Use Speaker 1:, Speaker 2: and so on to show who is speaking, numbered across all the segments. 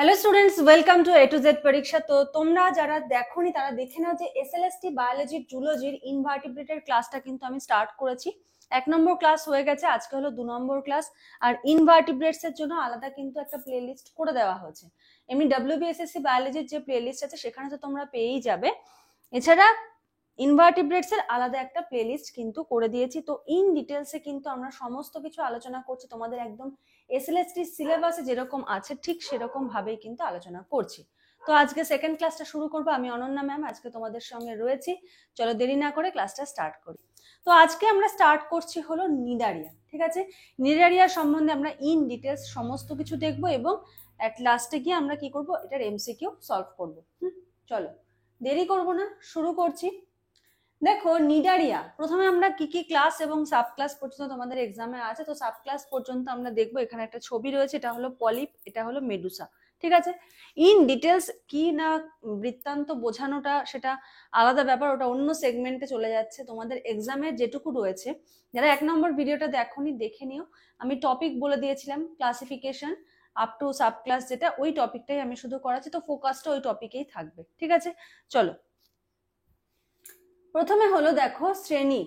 Speaker 1: Hello students, welcome to A to Z পরীক্ষা। তো তোমরা যারা দেখোনি তারা দেখে নাও যে এসএলএসটি বায়োলজি জুলজির ইনভার্টিব্রেটের ক্লাসটা কিন্তু আমি স্টার্ট করেছি। 1 নম্বর ক্লাস হয়ে গেছে, আজকে হলো 2 নম্বর ক্লাস। আর ইনভার্টিব্রেটস এর জন্য আলাদা কিন্তু একটা প্লেলিস্ট করে দেওয়া হয়েছে। এমনি ডব্লিউবিএসএসসি বায়োলজির যে প্লেলিস্ট আছে সেখানে তো তোমরা পেয়েই যাবে। এছাড়া ইনভার্টিব্রেটস এর আলাদা একটা প্লেলিস্ট কিন্তু করে দিয়েছি। তো ইন ডিটেলসে কিন্তু আমরা সমস্ত কিছু আলোচনা করছি, তোমাদের একদম এসএলএসটি সিলেবাসে যেরকম আছে ঠিক সেরকম ভাবেই কিন্তু আলোচনা করছি। তো আজকে সেকেন্ড ক্লাসটা শুরু করব। আমি অনন্যা ম্যাম আজকে তোমাদের সঙ্গে রয়েছি। চলো দেরি না করে ক্লাসটা স্টার্ট করি। তো আজকে আমরা স্টার্ট করছি হলো নিডারিয়া। ঠিক আছে, নিডারিয়া সম্বন্ধে আমরা ইন ডিটেলস সমস্ত কিছু দেখব এবং এট লাস্টে গিয়ে আমরা কি করব, এটার এমসিকিউ সলভ করব। চলো দেরি করব না, শুরু করছি। দেখো নিডারিয়া, প্রথমে আমরা কি কি ক্লাস এবং সাব ক্লাস পর্যন্ত তোমাদের এক্সামে আছে। তো সাব ক্লাস পর্যন্ত আমরা দেখবো। এখানে একটা ছবি রয়েছে, এটা হলো পলিপ, এটা হলো মেডুসা। ঠিক আছে, ইন ডিটেলস কি না বৃত্তান্ত বোঝানোটা সেটা আলাদা ব্যাপার, ওটা অন্য সেগমেন্টে চলে যাচ্ছে। তোমাদের এক্সামের যেটুকু রয়েছে, যারা 1 নম্বর ভিডিওটা দেখোনি দেখে নিও। আমি টপিক বলে দিয়েছিলাম classification up to sub class, যেটা ওই টপিকটাই আমি শুধু করাচ্ছি। তো ফোকাসটা ওই টপিকেই থাকবে। ঠিক আছে, চলো প্রথমে হলো দেখো শ্রেণী।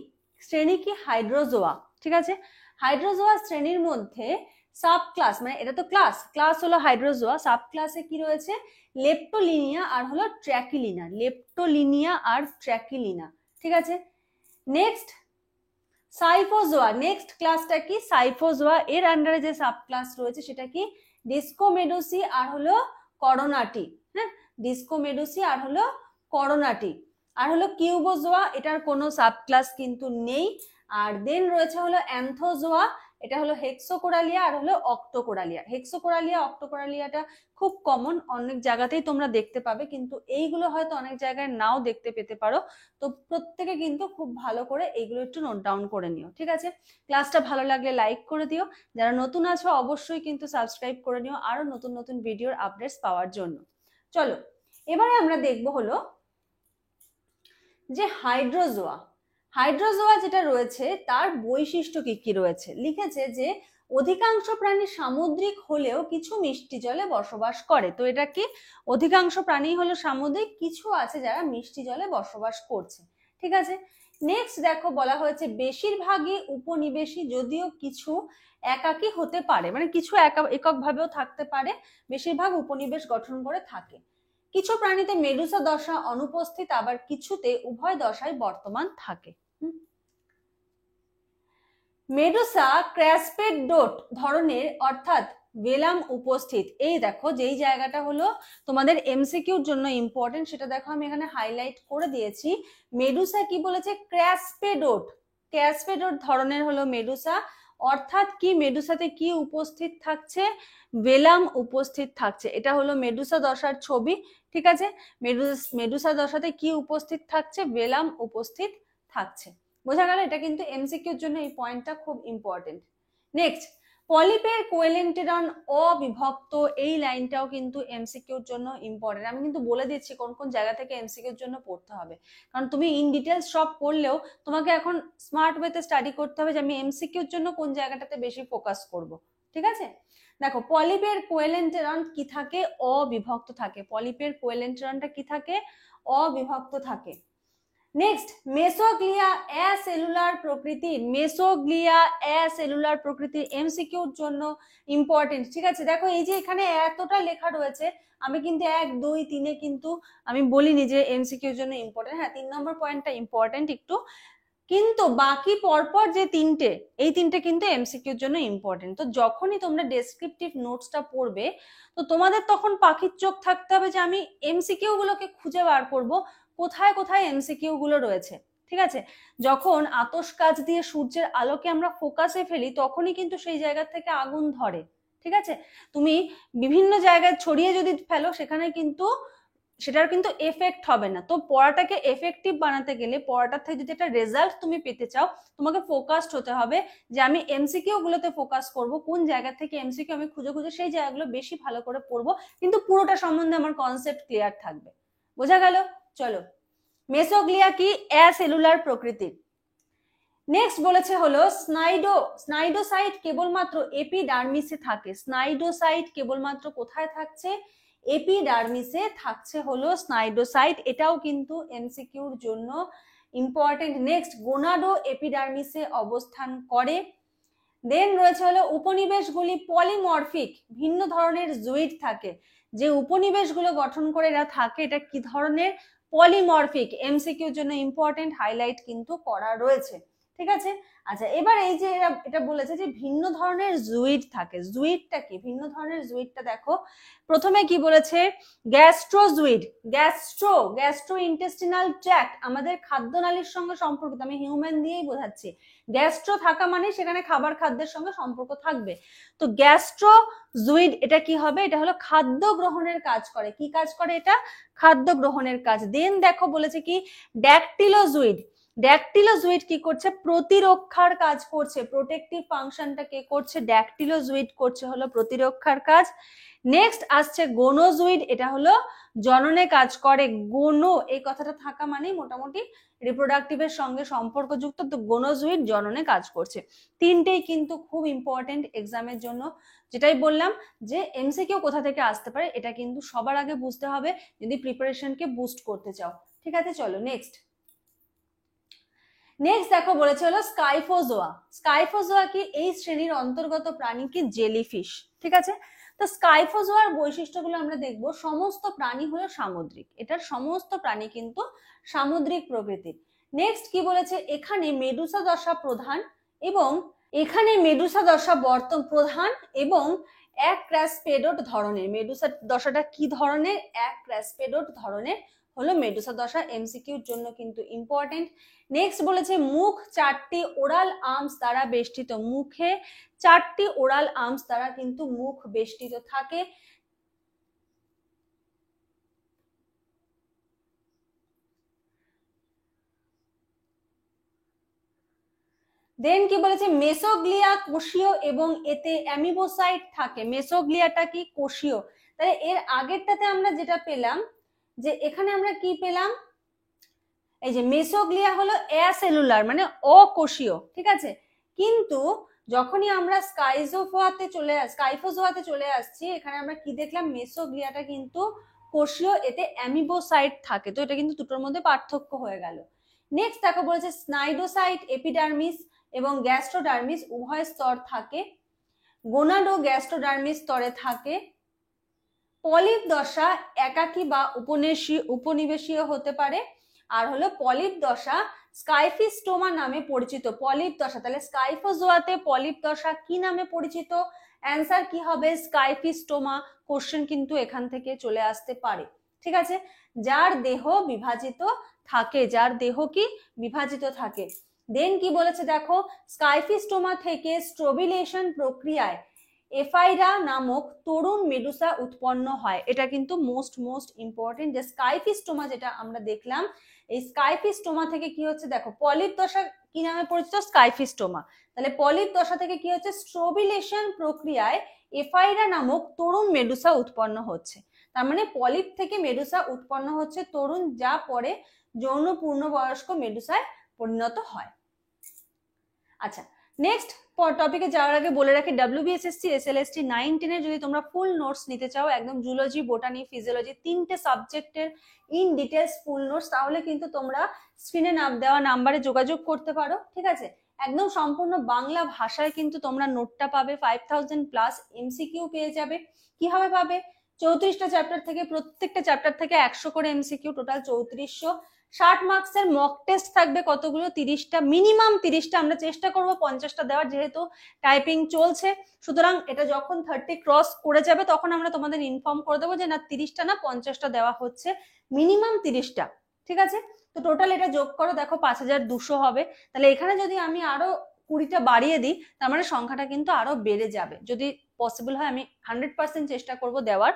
Speaker 1: শ্রেণী কি? হাইড্রোজোয়া। ঠিক আছে, হাইড্রোজোয়া শ্রেণীর মধ্যে সাব ক্লাস, মানে এটা তো ক্লাস, ক্লাস হলো হাইড্রোজোয়া। সাব ক্লাসে কি রয়েছে? লেপ্টোলিনিয়া আর হলো ট্র্যাকিলিনা। লেপ্টোলিনিয়া আর ট্র্যাকিলিনা। ঠিক আছে, নেক্সট সাইফোজোয়া। নেক্সট ক্লাসটা কি? সাইফোজোয়া। এর আন্ডারে যে সাব ক্লাস রয়েছে সেটা কি? ডিস্কোমেডুসি আর হলো করোনাটি। হ্যাঁ, ডিস্কোমেডুসি আর হলো করোনাটি। আর হলো কিউবোজোয়া, এটার কোনো সাব ক্লাস কিন্তু নেই। আর দেন রয়েছে হলো অ্যান্থোজোয়া, এটা হলো হেক্সোকোরালিয়া আর হলো অক্টোকোরালিয়া। হেক্সোকোরালিয়া অক্টোকোরালিয়াটা খুব কমন, অনেক জায়গাতেই তোমরা দেখতে পাবে, কিন্তু এইগুলো হয়তো অনেক জায়গায় নাও দেখতে পেতে পারো। তো প্রত্যেকে কিন্তু খুব ভালো করে এইগুলো একটু নোট ডাউন করে নিও। ঠিক আছে, ক্লাসটা ভালো লাগলে লাইক করে দিও। যারা নতুন আছো অবশ্যই কিন্তু সাবস্ক্রাইব করে নিও আরো নতুন নতুন ভিডিওর আপডেটস পাওয়ার জন্য। চলো এবারে আমরা দেখবো হলো যে হাইড্রোজোয়া। হাইড্রোজোয়া যেটা রয়েছে তার বৈশিষ্ট্য কি কি রয়েছে। লিখেছে যে অধিকাংশ প্রাণী সামুদ্রিক হলেও কিছু মিষ্টি জলে বসবাস করে। তো এটা কি? অধিকাংশ প্রাণী হলো সামুদ্রিক, কিছু আছে যারা মিষ্টি জলে বসবাস করছে। ঠিক আছে, নেক্সট দেখো বলা হয়েছে বেশিরভাগই উপনিবেশী, যদিও কিছু একাকী হতে পারে, মানে কিছু একক ভাবেও থাকতে পারে, বেশিরভাগ উপনিবেশ গঠন করে থাকে। কিছু প্রাণীতে মেডুসা দশা অনুপস্থিত, আবার কিছুতে উভয় দশায় বর্তমান থাকে। মেডুসা ক্র্যাসপেডোট ধরনের অর্থাৎ ভেলাম উপস্থিত। এই দেখো যেই জায়গাটা হলো তোমাদের এমসিকিউর জন্য ইম্পর্টেন্ট, সেটা দেখো আমি এখানে হাইলাইট করে দিয়েছি। মেডুসা কি বলেছে? ক্র্যাসপেডোট। ক্র্যাসপেডোট ধরনের হলো মেডুসা, অর্থাৎ কি মেডুসাতে কি উপস্থিত থাকছে? ভেলাম উপস্থিত থাকছে। এটা হলো মেডুসা দশার ছবি। ঠিক আছে, মেডুসা দশাতে কি উপস্থিত থাকছে? ভেলাম উপস্থিত থাকছে। বোঝা গেল? এটা কিন্তু এমসিকিউর জন্য এই পয়েন্টটা খুব ইম্পর্টেন্ট। নেক্সট, পলিপের কোয়েলেন্টেরন অবিভক্ত, এই লাইনটাও কিন্তু এমসিকিউর জন্য ইম্পর্টেন্ট। আমি কিন্তু বলে দিচ্ছি কোন কোন জায়গা থেকে এমসিকিউর জন্য পড়তে হবে, কারণ তুমি ইন ডিটেলস সব পড়লেও তোমাকে এখন স্মার্ট ওয়েতে স্টাডি করতে হবে যে আমি এমসিকিউর জন্য কোন জায়গাটাতে বেশি ফোকাস করব। ঠিক আছে, দেখো পলিপের কোয়েলেন্টেরন কি থাকে? অবিভক্ত থাকে। পলিপের কোয়েলেন্টেরনটা কি থাকে? অবিভক্ত থাকে। নেক্সট, মেসোগ্লিয়া অ্যাসেলুলার প্রকৃতির। মেসোগ্লিয়া অ্যাসেলুলার প্রকৃতির এমসিকিউর জন্য ইম্পর্টেন্ট। ঠিক আছে, দেখো এই যে এখানে এতটা লেখা রয়েছে, আমি কিন্তু 1, 2, 3 কিন্তু আমি বলিনি যে এমসিকিউর জন্য ইম্পর্টেন্ট। হ্যাঁ, 3 নম্বর পয়েন্টটা ইম্পর্টেন্ট একটু, কিন্তু বাকি পরপর যে তিনটে, এই তিনটে কিন্তু এমসিকিউর জন্য ইম্পর্টেন্ট। তো যখনই তোমরা ডেসক্রিপটিভ নোটসটা পড়বে, তো তোমাদের তখন পাখির চোখ থাকতে হবে যে আমি এমসিকিউ গুলোকে খুঁজে বার করব কোথায় কোথায় এমসিকিউ গুলো রয়েছে। ঠিক আছে, যখন আতশ কাচ দিয়ে সূর্যের আলোকে আমরা ফোকাসে ফেলি তখনই কিন্তু সেই জায়গা থেকে আগুন ধরে। ঠিক আছে, তুমি বিভিন্ন জায়গায় ছড়িয়ে যদি ফেলো সেখানে কিন্তু সেটার কিন্তু এফেক্ট হবে না। তো পড়াটাকে এফেক্টিভ বানাতে গেলে, পড়াটার থেকে যদি একটা রেজাল্ট তুমি পেতে চাও, তোমাকে ফোকাসড হতে হবে যে আমি এমসিকিউ গুলোতে ফোকাস করব, কোন জায়গা থেকে এমসিকিউ আমি খুঁজে খুঁজে সেই জায়গাগুলো বেশি ভালো করে পড়বো, কিন্তু পুরোটা সম্বন্ধে আমার কনসেপ্ট ক্লিয়ার থাকবে। বোঝা গেল? চলো, মেসোগ্লিয়া কি? অ্যাসেলুলার প্রকৃতির। নেক্সট বলেছে হলো স্নাইডোসাইট কেবলমাত্র এপিডার্মিসে থাকে। স্নাইডোসাইট কেবলমাত্র কোথায় থাকছে? এপিডার্মিসে থাকছে হলো স্নাইডোসাইট, এটাও কিন্তু এমসিকিউর জন্য ইম্পর্টেন্ট। নেক্সট, গোনাডো এপিডার্মিসে অবস্থান করে। দেন রয়েছে হলো উপনিবেশগুলি পলিমরফিক, ভিন্ন ধরনের জুইড থাকে। যে উপনিবেশগুলো গঠন করে এরা থাকে এটা কি ধরনের? পলিমরফিক। এমসিকিউর জন্য ইম্পর্টেন্ট, হাইলাইট কিন্তু করা রয়েছে। ঠিক আছে, আচ্ছা এবার এই যে এটা বলেছে যে ভিন্ন ধরনের জুইড থাকে, জুইডটা কি? ভিন্ন ধরনের জুইডটা দেখো, প্রথমে কি বলেছে? গ্যাস্ট্রোজুইড। গ্যাস্ট্রো ইন্টেস্টিনাল ট্র্যাক্ট, আমাদের খাদ্যনালীর সঙ্গে সম্পর্কিত, আমি হিউম্যান দিয়েই বোঝাচ্ছি। গ্যাস্ট্রো থাকা মানে সেখানে খাবার খাদ্যের সঙ্গে সম্পর্ক থাকবে। তো গ্যাস্ট্রোজুইড এটা কি হবে? এটা হলো খাদ্য গ্রহণের কাজ করে। কি কাজ করে এটা? খাদ্য গ্রহণের কাজ। দেন দেখো বলেছে কি ড্যাকটিলোজুইড। ড্যাকটিলোজুইড কি করছে? প্রতিরক্ষার কাজ করছে। প্রোটেকটিভ ফাংশনটা কে করছে? ড্যাকটিলোজুইড করছে হলো প্রতিরক্ষার কাজ। নেক্সট আসছে গোনোজুইড, এটা হলো জননে কাজ করে। গোনো এই কথাটা থাকা মানেই মোটামুটি রিপ্রোডাক্টিভের সঙ্গে সম্পর্কযুক্ত, তো গোনোজুইড জননে কাজ করছে। তিনটেই কিন্তু খুব ইম্পর্টেন্ট এক্সামের জন্য। যেটাই বললাম যে এমসিকিউ কোথা থেকে আসতে পারে এটা কিন্তু সবার আগে বুঝতে হবে যদি প্রিপারেশনকে বুস্ট করতে চাও। ঠিক আছে, চলো নেক্সট দেখো বলেছে হলো স্কাইফোজোয়া। স্কাইফোজোয়া কি? এই শ্রেণীর অন্তর্গত প্রাণী কি? জেলিফিশ। ঠিক আছে, তো স্কাইফোজোয়ার বৈশিষ্ট্যগুলো আমরা দেখবো। সমস্ত প্রাণী হলো সামুদ্রিক, এটার সমস্ত প্রাণী কিন্তু সামুদ্রিক প্রকৃতির। নেক্সট কি বলেছে? এখানে মেডুসা দশা প্রধান এবং এক ক্রাসপেডোট ধরনের। মেডুসা দশাটা কি ধরনের? এক ক্রাসপেডোট ধরনের হলো মেডুসা দশা, এমসিকিউর জন্য কিন্তু ইম্পর্টেন্ট। নেক্সট বলেছে মুখ 4টি ওরাল আর্মস দ্বারা বেষ্টিত। মুখে 4টি ওরাল আর্মস দ্বারা কিন্তু মুখ বেষ্টিত থাকে। দেন কি বলেছে? মেসোগ্লিয়া কোষীয় এবং এতে অ্যামিবোসাইট থাকে। মেসোগ্লিয়াটা কি? কোষীয়। তাহলে এর আগেরটাতে আমরা যেটা পেলাম যে এখানে আমরা কি পেলাম? এই যে মেসোগ্লিয়া হলো অ্যাসেলুলার মানে অকোষীয়। ঠিক আছে, কিন্তু যখনই আমরা স্কাইফোজোয়াতে চলে আসছি এখানে আমরা কি দেখলাম? মেসোগ্লিয়াটা কিন্তু কোষীয়, এতে অ্যামিবোসাইট থাকে। তো এটা কিন্তু দুটোর মধ্যে পার্থক্য হয়ে গেল। নেক্সট দেখো বলেছে স্নাইডোসাইট এপিডার্মিস এবং গ্যাস্ট্রোডার্মিস উভয় স্তর থাকে। গোনাডো গ্যাস্ট্রোডার্মিস স্তরে থাকে। পলিপ দশা একাকী বা উপনিবেশীয় হতে পারে। আর হলো পলিপ দশা স্কাইফিস্টোমা নামে পরিচিত। পলিপ দশা, তাহলে স্কাইফোজোয়াতে পলিপ দশা কি নামে পরিচিত? অ্যান্সার কি হবে? স্কাইফিস্টোমা। কোশ্চেন কিন্তু এখান থেকে চলে আসতে পারে। ঠিক আছে, যার দেহ বিভাজিত থাকে, যার দেহ কি? বিভাজিত থাকে। দেন কি বলেছে দেখো, স্কাইফিস্টোমা থেকে স্ট্রোবিলেশন প্রক্রিয়ায় এফাইরা নামক তরুণ মেডুসা উৎপন্ন হয়। এটা কিন্তু মোস্ট ইম্পর্টেন্ট, যে স্কাইফিস্টোমা যেটা আমরা দেখলাম, এই স্কাইফিস্টোমা থেকে কি হচ্ছে দেখো, পলিপ দশা কি নামে পরিচিত? স্কাইফিস্টোমা। তাহলে পলিপ দশা থেকে কি হচ্ছে? স্ট্রোবিলেশন প্রক্রিয়ায় এফাইরা নামক তরুণ মেডুসা উৎপন্ন হচ্ছে। তার মানে পলিপ থেকে মেডুসা উৎপন্ন হচ্ছে তরুণ, যা পরে যৌন পূর্ণবয়স্ক মেডুসায় পরিণত হয়। আচ্ছা, নেক্সট টপিকে যাওয়ার আগে বলে রাখি, WBSSC SLST 9-10 যদি তোমরা ফুল নোটস নিতে চাও, একদম জুলজি, বোটানি, ফিজিওলজি তিনটে সাবজেক্টের ইন ডিটেলস ফুল নোটস, তাহলে কিন্তু তোমরা স্ক্রিনে দেওয়া নাম্বারে যোগাযোগ করতে পারো। ঠিক আছে, একদম সম্পূর্ণ বাংলা ভাষায় কিন্তু তোমরা নোটটা পাবে। 5000+ MCQ পেয়ে যাবে। কিভাবে পাবে? 34টা চ্যাপ্টার থেকে, প্রত্যেকটা চ্যাপ্টার থেকে 100 করে MCQ, টোটাল 3400। 60 মার্কসের মক টেস্ট থাকবে কতগুলো? 30টা, মিনিমাম 30টা। আমরা চেষ্টা করব 50টা দেওয়ার, যেহেতু টাইপিং চলছে। সুতরাং এটা যখন 30 ক্রস করে যাবে তখন আমরা তোমাদের ইনফর্ম করে দেবো যে না 30টা না 50টা দেওয়া হচ্ছে, মিনিমাম 30টা। ঠিক আছে, তো টোটাল এটা যোগ করো, দেখো 5200 হবে। তাহলে এখানে যদি আমি আরো 20টা বাড়িয়ে দিই, তার মানে সংখ্যাটা কিন্তু আরো বেড়ে যাবে। যদি পসিবল হয় আমি 100% চেষ্টা করব দেওয়ার।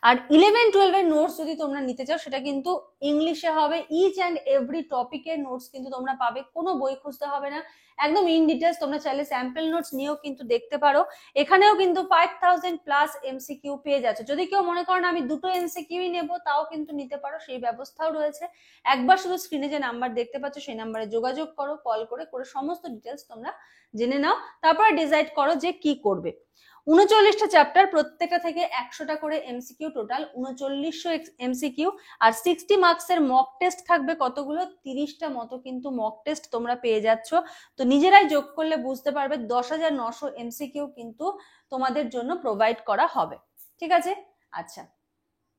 Speaker 1: আর 11-12 এর নোটস যদি তোমরা নিতে চাও সেটা কিন্তু ইংলিশে হবে। ইচ অ্যান্ড এভরি টপিকের নোটস কিন্তু তোমরা পাবে, কোনো বই খুঁজতে হবে না। একদম ইন ডিটেলস। তোমরা চাইলে স্যাম্পল নোটস নিয়েও কিন্তু দেখতে পারো। এখানেও কিন্তু 5000 প্লাস এমসিকিউ পেয়ে যাচ্ছে। যদি কেউ মনে করেন আমি দুটো এমসিকিউই নেব, তাও কিন্তু নিতে পারো, সেই ব্যবস্থাও রয়েছে। একবার শুধু স্ক্রিনে যে নাম্বার দেখতে পাচ্ছ সেই নাম্বারে যোগাযোগ করো, কল করে করে সমস্ত ডিটেলস তোমরা জেনে নাও, তারপরে ডিসাইড করো যে কি করবে। 39টা চ্যাপ্টার, প্রত্যেকটা থেকে 100টা করে এমসিকিউ, টোটাল 3900 এমসিকিউ। আর 60 মার্কসের মক টেস্ট থাকবে কতগুলো, 30টা মতো কিন্তু মক টেস্ট তোমরা পেয়ে যাচ্ছ। তো নিজেরাই যোগ করলে বুঝতে পারবে 10,900 এমসিকিউ কিন্তু তোমাদের জন্য প্রোভাইড করা হবে। ঠিক আছে, আচ্ছা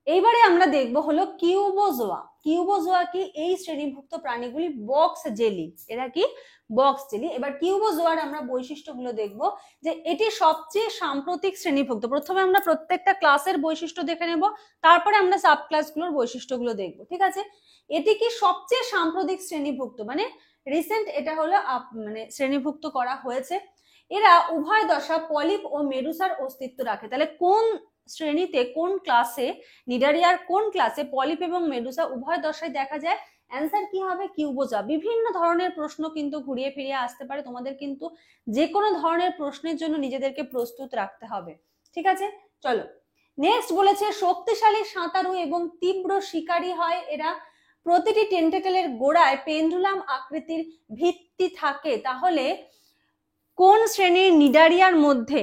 Speaker 1: এইবারে আমরা দেখবো হলো কিউবোজোয়া। কিউবোজোয়া কি? এই শ্রেণীভুক্ত প্রাণীগুলি বক্স জেলি। এরা কি? Box jelly. এবার কিউবোজোয়ার আমরা বৈশিষ্ট্যগুলো দেখবো, যে এটি সবচেয়ে সাম্প্রতিক শ্রেণীভুক্ত। প্রথমে আমরা প্রত্যেকটা ক্লাসের বৈশিষ্ট্য দেখে নেব, তারপরে আমরা সাব ক্লাসগুলোর বৈশিষ্ট্যগুলো দেখবো। ঠিক আছে, এটি কি সবচেয়ে সাম্প্রতিক শ্রেণীভুক্ত, মানে রিসেন্ট এটা হলো মানে শ্রেণীভুক্ত করা হয়েছে। এরা উভয় দশা পলিপ ও মেডুসার অস্তিত্ব রাখে। তাহলে কোন শ্রেণীতে, কোন ক্লাসে নিডারিয়ার কোন ক্লাসে পলিপ এবং মেডুসা উভয় দশায় দেখা যায়? অ্যান্সার কি হবে? কিউবোজোয়া। বিভিন্ন ধরনের প্রশ্ন কিন্তু ঘুরিয়ে ফিরিয়ে আসতে পারে, তোমাদের কিন্তু যে কোনো ধরনের প্রশ্নের জন্য নিজেদেরকে প্রস্তুত রাখতে হবে। ঠিক আছে, চলো নেক্সট বলেছে শক্তিশালী সাঁতারু এবং তীব্র শিকারী হয় এরা। প্রতিটি টেন্টেকেলের গোড়ায় পেন্ডুলাম আকৃতির ভিত্তি থাকে। তাহলে কোন শ্রেণীর নিডারিয়ার মধ্যে,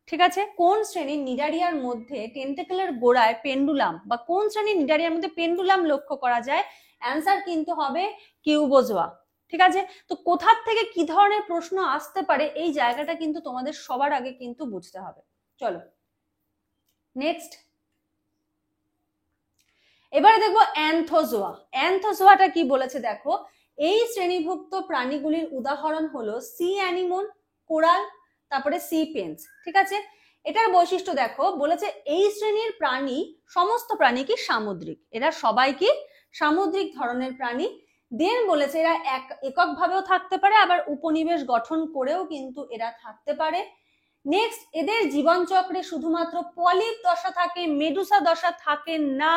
Speaker 1: ঠিক আছে, কোন শ্রেণীর নিডারিয়ার মধ্যে টেন্টেকেলের গোড়ায় পেন্ডুলাম, বা কোন শ্রেণীর নিডারিয়ার মধ্যে পেন্ডুলাম লক্ষ্য করা যায়? অ্যান্সার কিন্তু হবে কিউবোজোয়া। ঠিক আছে, তো কোথার থেকে কি ধরনের প্রশ্ন আসতে পারে এই জায়গাটা কিন্তু তোমাদের সবার আগে কিন্তু বুঝতে হবে। চলো নেক্সট, এবারে দেখবো অ্যান্থোজোয়া। অ্যান্থোজোয়াটা কি বলেছে দেখো, এই শ্রেণীভুক্ত প্রাণীগুলির উদাহরণ হলো সি অ্যানিমন, কোরাল, তারপরে সি পেন্স। ঠিক আছে, এটার বৈশিষ্ট্য দেখো, বলেছে এই শ্রেণীর প্রাণী, সমস্ত প্রাণী কি সামুদ্রিক, এরা সবাই কি সামুদ্রিক ধরনের প্রাণী। দেন বলেছে এরা এককভাবেও থাকতে পারে, আবার উপনিবেশ গঠন করেও কিন্তু এরা থাকতে পারে। নেক্সট, এদের জীবন চক্রে শুধুমাত্র পলিপ দশা থাকে, মেডুসা দশা থাকে না।